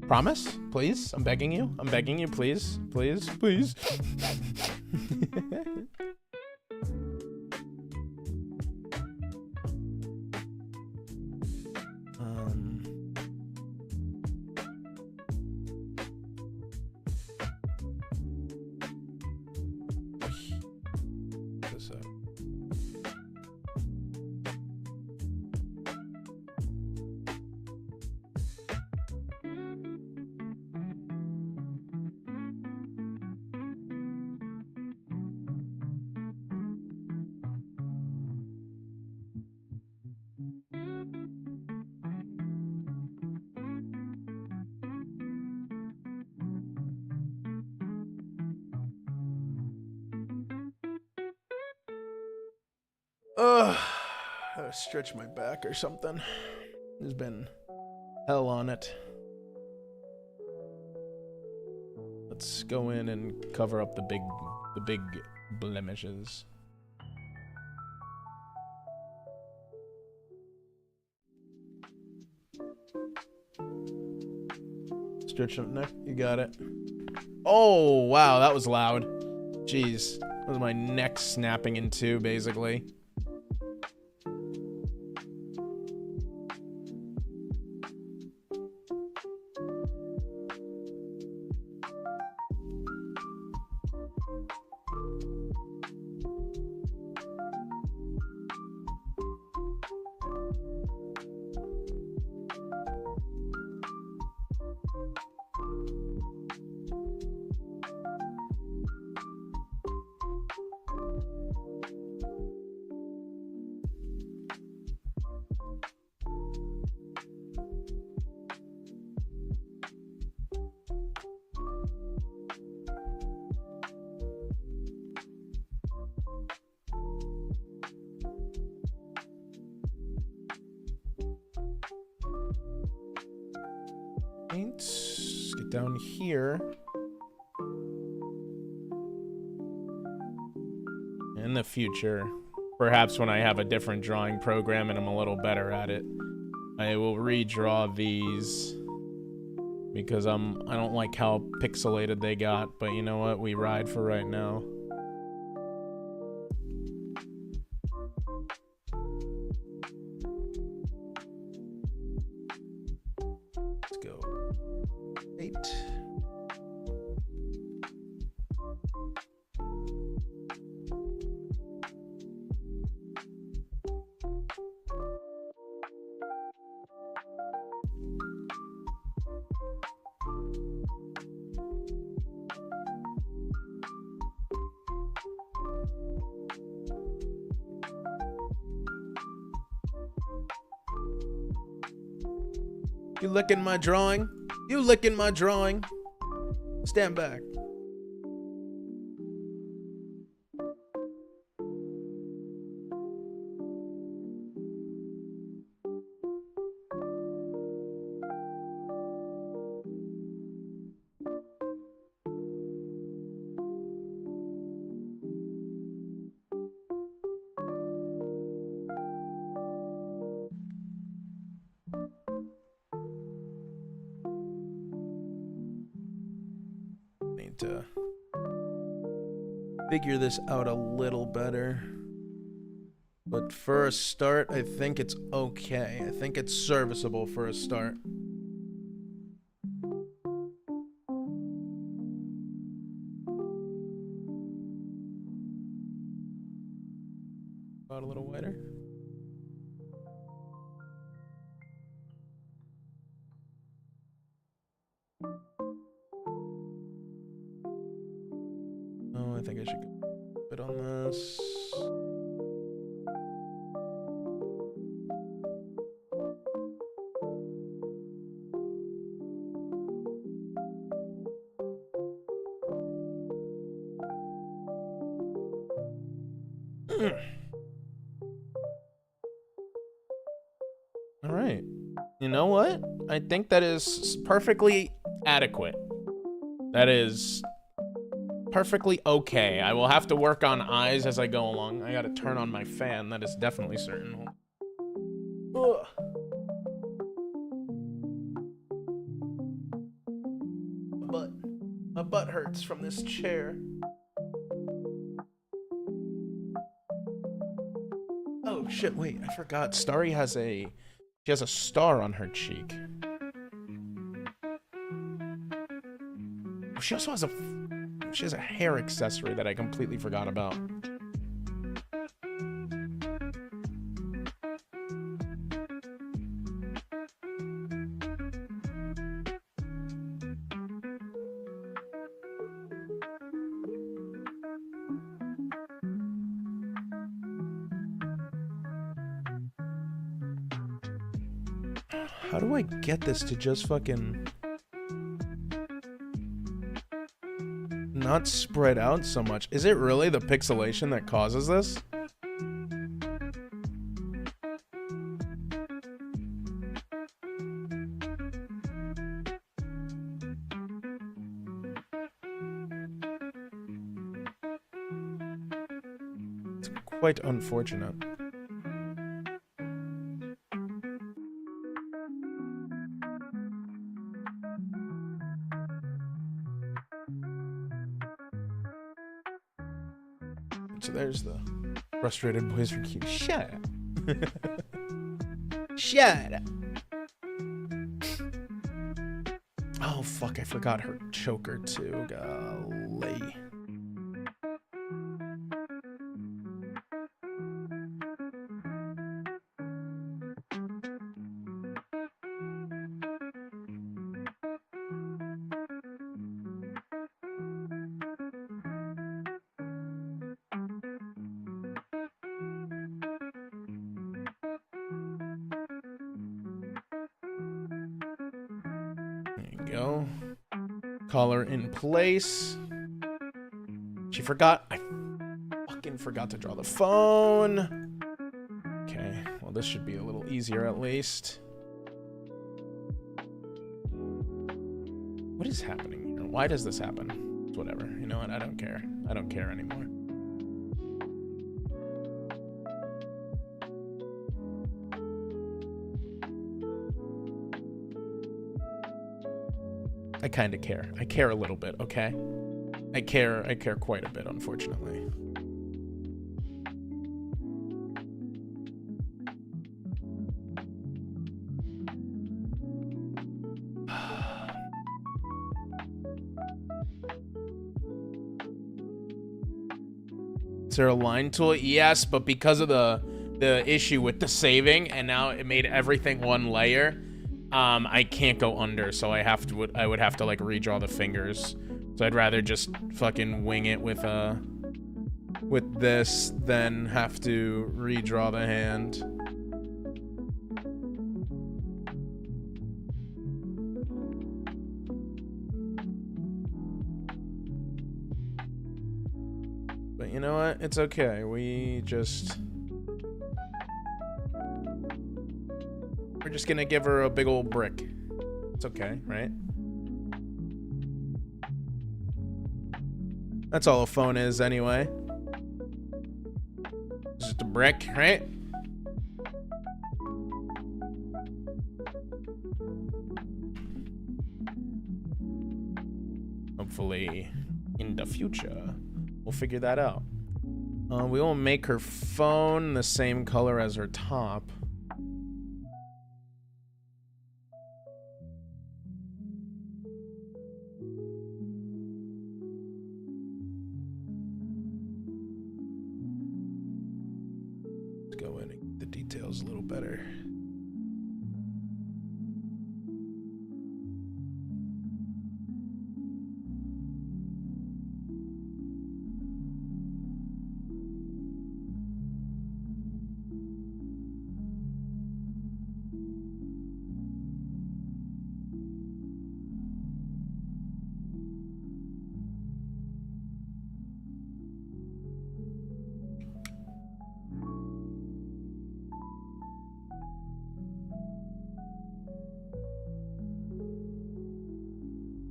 Promise, please. I'm begging you. I'm begging you, please, please, please. Ugh, I gotta stretch my back or something. There's been hell on it. Let's go in and cover up the big blemishes. Stretch up neck, you got it. Oh, wow, that was loud. Jeez, that was my neck snapping in two, basically. Let's get down here. In the future, perhaps when I have a different drawing program and I'm a little better at it, I will redraw these because I don't like how pixelated they got, but you know what? We ride for right now. Let's go. 8. You licking my drawing? You licking my drawing? Stand back. Need to figure this out a little better. But for a start, I think it's okay. I think it's serviceable for a start. About a little wider. Oh, I think I should go a bit on this. All right. You know what? I think that is perfectly adequate. That is perfectly okay. I will have to work on eyes as I go along. I gotta turn on my fan. That is definitely certain. Ugh. My butt hurts from this chair. Oh shit, wait, I forgot. Starry has she has a star on her cheek. She also has a hair accessory that I completely forgot about. How do I get this to just fucking not spread out so much? Is it really the pixelation that causes this? It's quite unfortunate. So there's the frustrated boys for cute. Shut up. Shut up. Oh, fuck. I forgot her choker, too. Golly. Go. Collar in place. She forgot. I fucking forgot to draw the phone. Okay, well, this should be a little easier at least. What is happening here? Why does this happen? It's whatever. You know what? I don't care. I don't care anymore. I kind of care. I care a little bit, okay? I care quite a bit, unfortunately. Is there a line tool? Yes, but because of the issue with the saving, and now it made everything one layer, I can't go under, so I would have to like redraw the fingers. So I'd rather just fucking wing it with this than have to redraw the hand. But you know what? It's okay. We're just gonna give her a big old brick. It's okay, right? That's all a phone is anyway. It's just a brick, right? Hopefully, in the future, we'll figure that out. We will make her phone the same color as her top. A little better.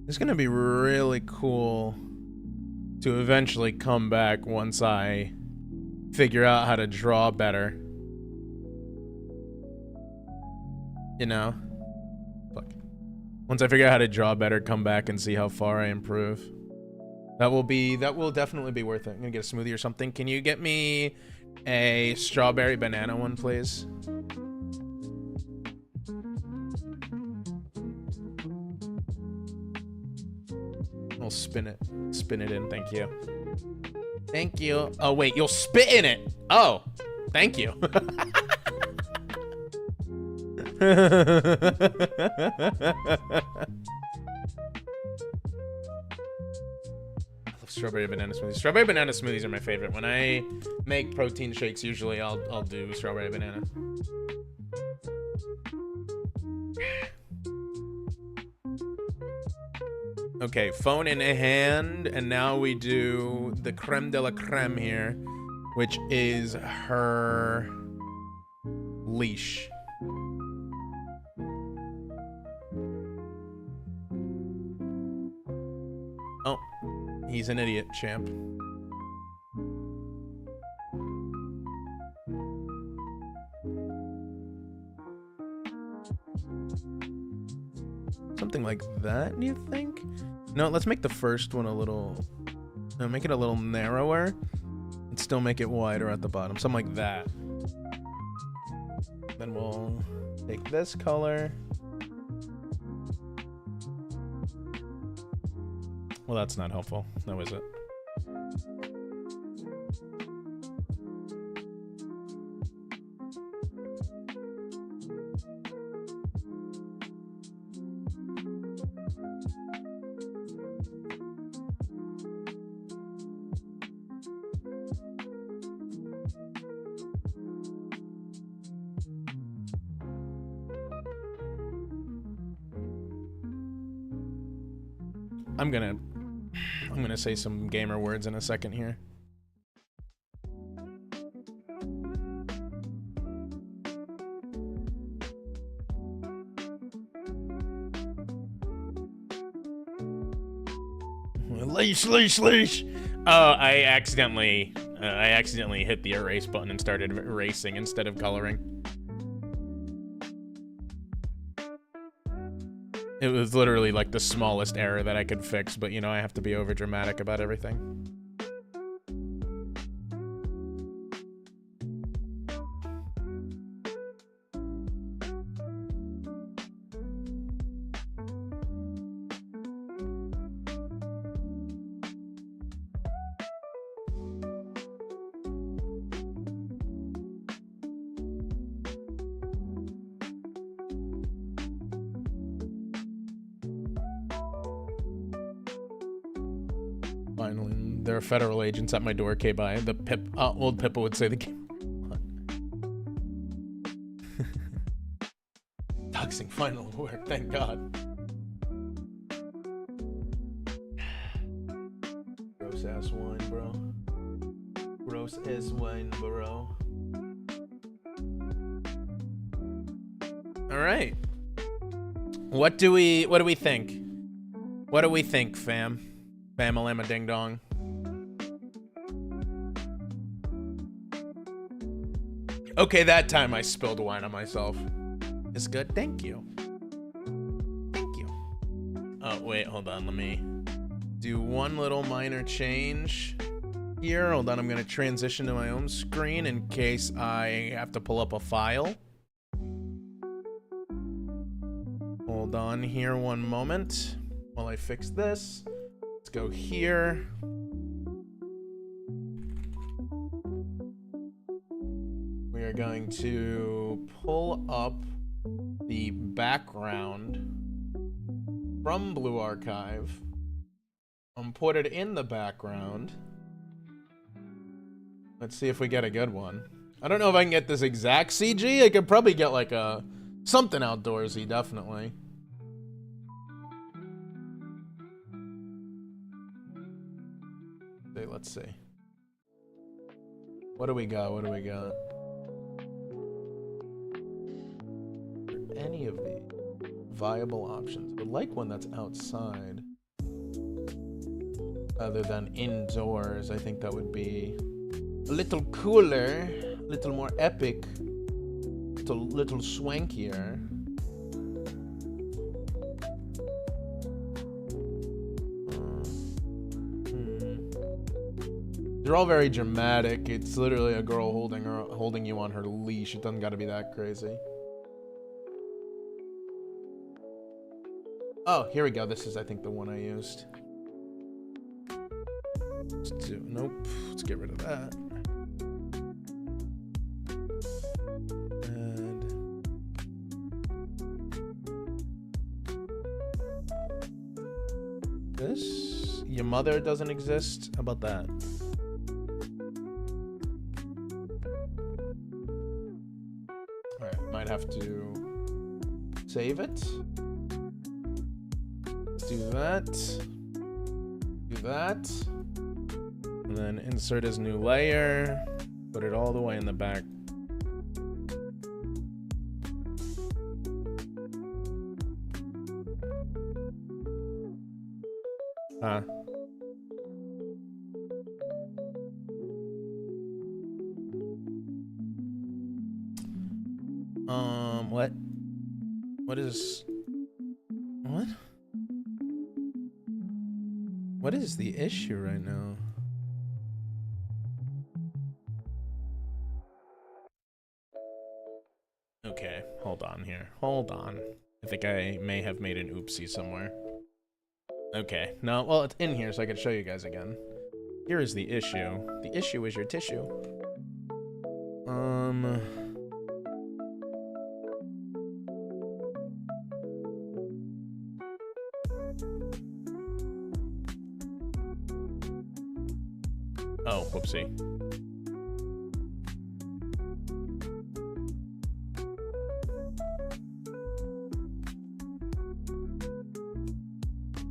It's gonna be really cool to eventually come back once I figure out how to draw better. You know? Fuck. Once I figure out how to draw better, come back and see how far I improve. That will definitely be worth it. I'm gonna get a smoothie or something. Can you get me a strawberry banana one, please? I'll spin it in, thank you. Thank you. Oh wait, you'll spit in it. Oh, thank you. Strawberry banana smoothies. Strawberry banana smoothies are my favorite. When I make protein shakes, usually I'll do strawberry banana. Okay, phone in a hand, and now we do the creme de la creme here, which is her leash. Oh. He's an idiot, champ. Something like that, do you think? No, let's make the first one a little... No, make it a little narrower. And still make it wider at the bottom. Something like that. Then we'll take this color. Well, that's not helpful. No, is it? I'm gonna say some gamer words in a second here. Leash. Oh, I accidentally hit the erase button and started erasing instead of coloring. It was literally like the smallest error that I could fix, but you know, I have to be over dramatic about everything. Finally, there are federal agents at my door. Okay, bye. The old Pippa would say the game. Doxing finally worked, thank God. Gross ass wine, bro. Gross ass wine, bro. All right. What do we think? What do we think, fam? Bam-a-lamma ding-dong. Okay, that time I spilled wine on myself. It's good, thank you. Thank you. Oh, wait, hold on, let me do one little minor change here. Hold on, I'm gonna transition to my own screen in case I have to pull up a file. Hold on here one moment while I fix this. Let's go here. We are going to pull up the background from Blue Archive and put it in the background. Let's see if we get a good one. I don't know if I can get this exact CG. I could probably get like a something outdoorsy, definitely. Let's see. What do we got? What do we got? Are any of the viable options? I would like one that's outside. other than indoors. I think that would be a little cooler, a little more epic, a little swankier. They're all very dramatic. It's literally a girl holding you on her leash. It doesn't gotta be that crazy. Oh, here we go. This is, I think, the one I used. Nope. Let's get rid of that. And this. Your mother doesn't exist. How about that? Alright, might have to save it. Do that. Do that. And then insert as new layer. Put it all the way in the back. Huh. What? What is... What? What is the issue right now? Okay, hold on here. Hold on. I think I may have made an oopsie somewhere. Okay, no, well, it's in here so I can show you guys again. Here is the issue. The issue is your tissue. Oh, whoopsie.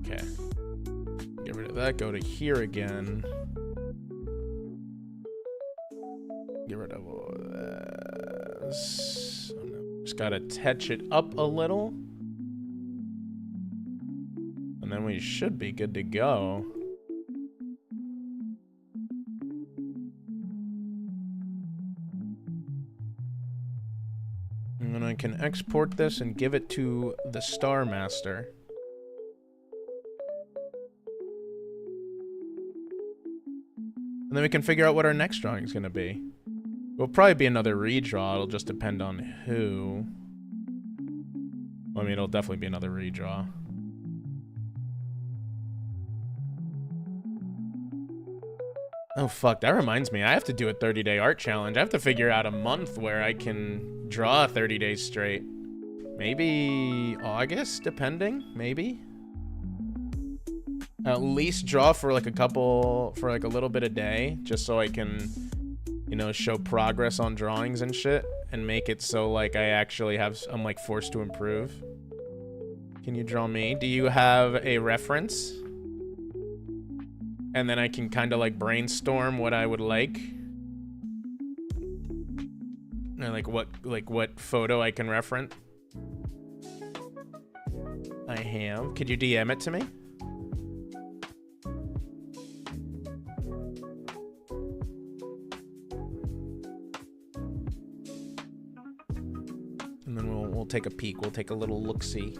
Okay. Get rid of that. Go to here again. Get rid of all of this. Oh, no. Just gotta touch it up a little. And then we should be good to go. And then I can export this and give it to the Star Master. And then we can figure out what our next drawing is going to be. It will probably be another redraw. It'll just depend on who. Well, I mean, it'll definitely be another redraw. Oh, fuck. That reminds me. I have to do a 30-day art challenge. I have to figure out a month where I can draw 30 days straight. Maybe August, depending. Maybe. At least draw for like a little bit a day, just so I can, you know, show progress on drawings and shit, and make it so like I'm like forced to improve. Can you draw me? Do you have a reference? And then I can kind of like brainstorm what I would like. And like what photo I can reference. I have. Could you DM it to me? And then we'll take a peek. We'll take a little look-see.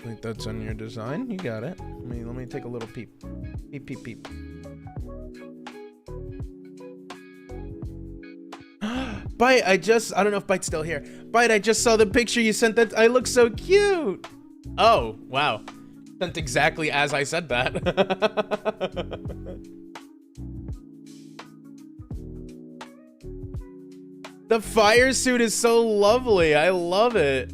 Wait, that's on your design? You got it. Let me take a little peep. Peep, peep, peep. Bite, I don't know if Bite's still here. Bite, I just saw the picture you sent. That I look so cute. Oh, wow. Sent exactly as I said that. The fire suit is so lovely. I love it.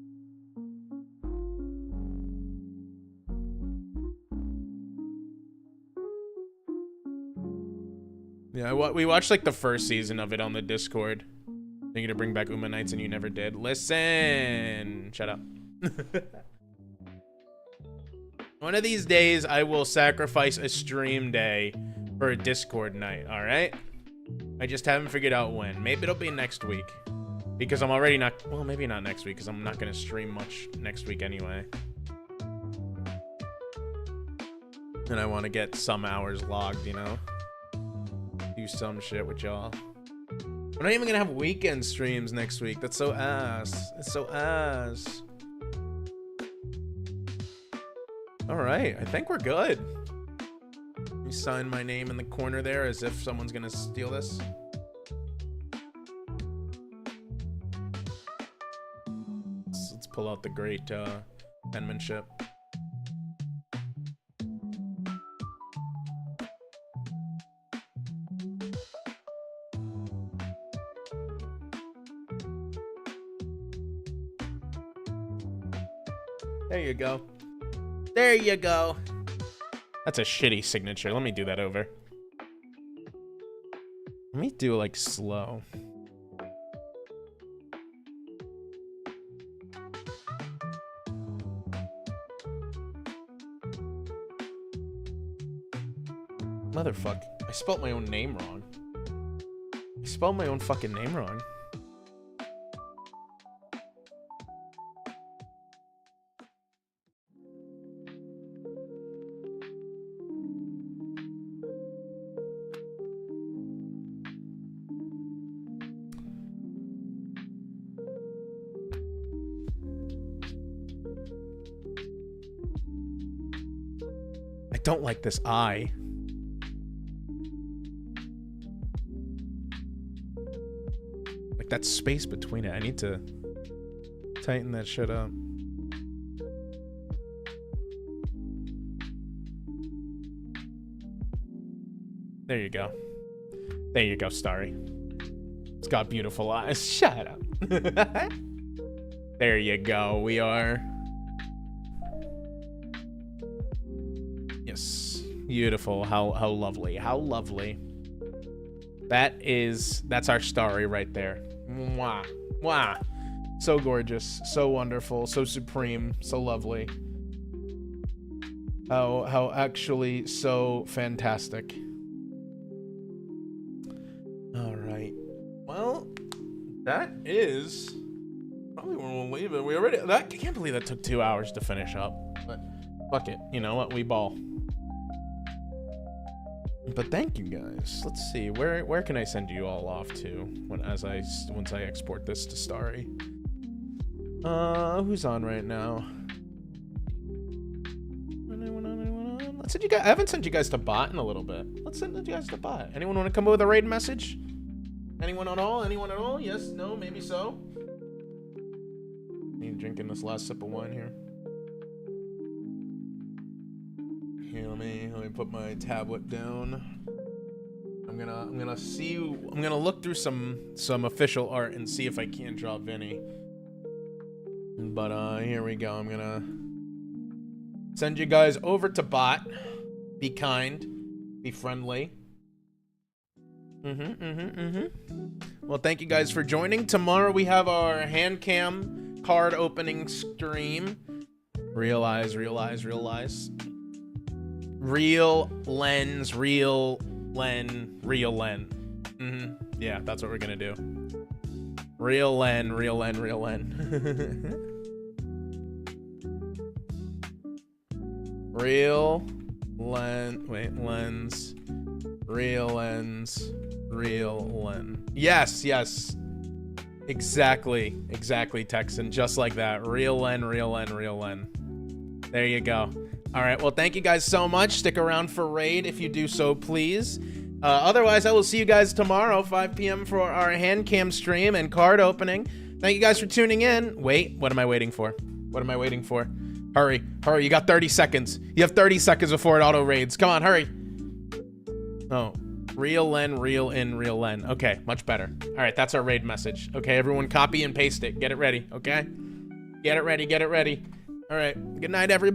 We watched like the first season of it on the Discord. Thinking to bring back Uma Nights and you never did. Listen, shut up. One of these days, I will sacrifice a stream day for a Discord night, all right? I just haven't figured out when. Maybe it'll be next week. Because I'm already not... Well, maybe not next week, because I'm not going to stream much next week anyway. And I want to get some hours logged, you know? Do some shit with y'all. We're not even going to have weekend streams next week. That's so ass. It's so ass. All right, I think we're good. Let me sign my name in the corner there as if someone's gonna steal this. Let's pull out the great penmanship. There you go. There you go. That's a shitty signature. Let me do that over. Let me do like slow. Motherfuck. I spelled my own name wrong. I spelled my own fucking name wrong. I don't like this I. Like that space between it. I need to tighten that shit up. There you go. There you go, Starry. It's got beautiful eyes. Shut up. There you go. We are... Yes. Beautiful. How lovely. How lovely. That's our Starry right there. Mwah. Mwah. So gorgeous. So wonderful. So supreme. So lovely. How actually so fantastic. All right. Well, that is probably where we'll leave it. We already... I can't believe that took 2 hours to finish up. But fuck it. You know what? We ball. But thank you guys. Let's see, where can I send you all off to once I export this to Starry? Who's on right now? Let's send you guys. I haven't sent you guys to bot in a little bit. Let's send you guys to bot. Anyone want to come up with a raid message? Anyone at all? Anyone at all? Yes, no, maybe so. Me drinking this last sip of wine here. Here, let me put my tablet down. I'm gonna look through some official art and see if I can draw Vinny. But here we go. I'm gonna send you guys over to bot. Be kind, be friendly. Well, thank you guys for joining. Tomorrow we have our hand cam card opening stream. Realize. Real lens, real len, real len. Yeah, that's what we're gonna do. Real len, real len, real len. Real len, wait, lens, real lens, real len. Yes. Exactly, Texan, just like that. Real len, real len, real len. There you go. All right, well, thank you guys so much. Stick around for raid if you do so, please. Otherwise, I will see you guys tomorrow, 5 p.m. for our hand cam stream and card opening. Thank you guys for tuning in. Wait, what am I waiting for? What am I waiting for? Hurry, you got 30 seconds. You have 30 seconds before it auto raids. Come on, hurry. Oh, real len, real in, real len. Okay, much better. All right, that's our raid message. Okay, everyone copy and paste it. Get it ready, okay? Get it ready. All right, good night, everybody.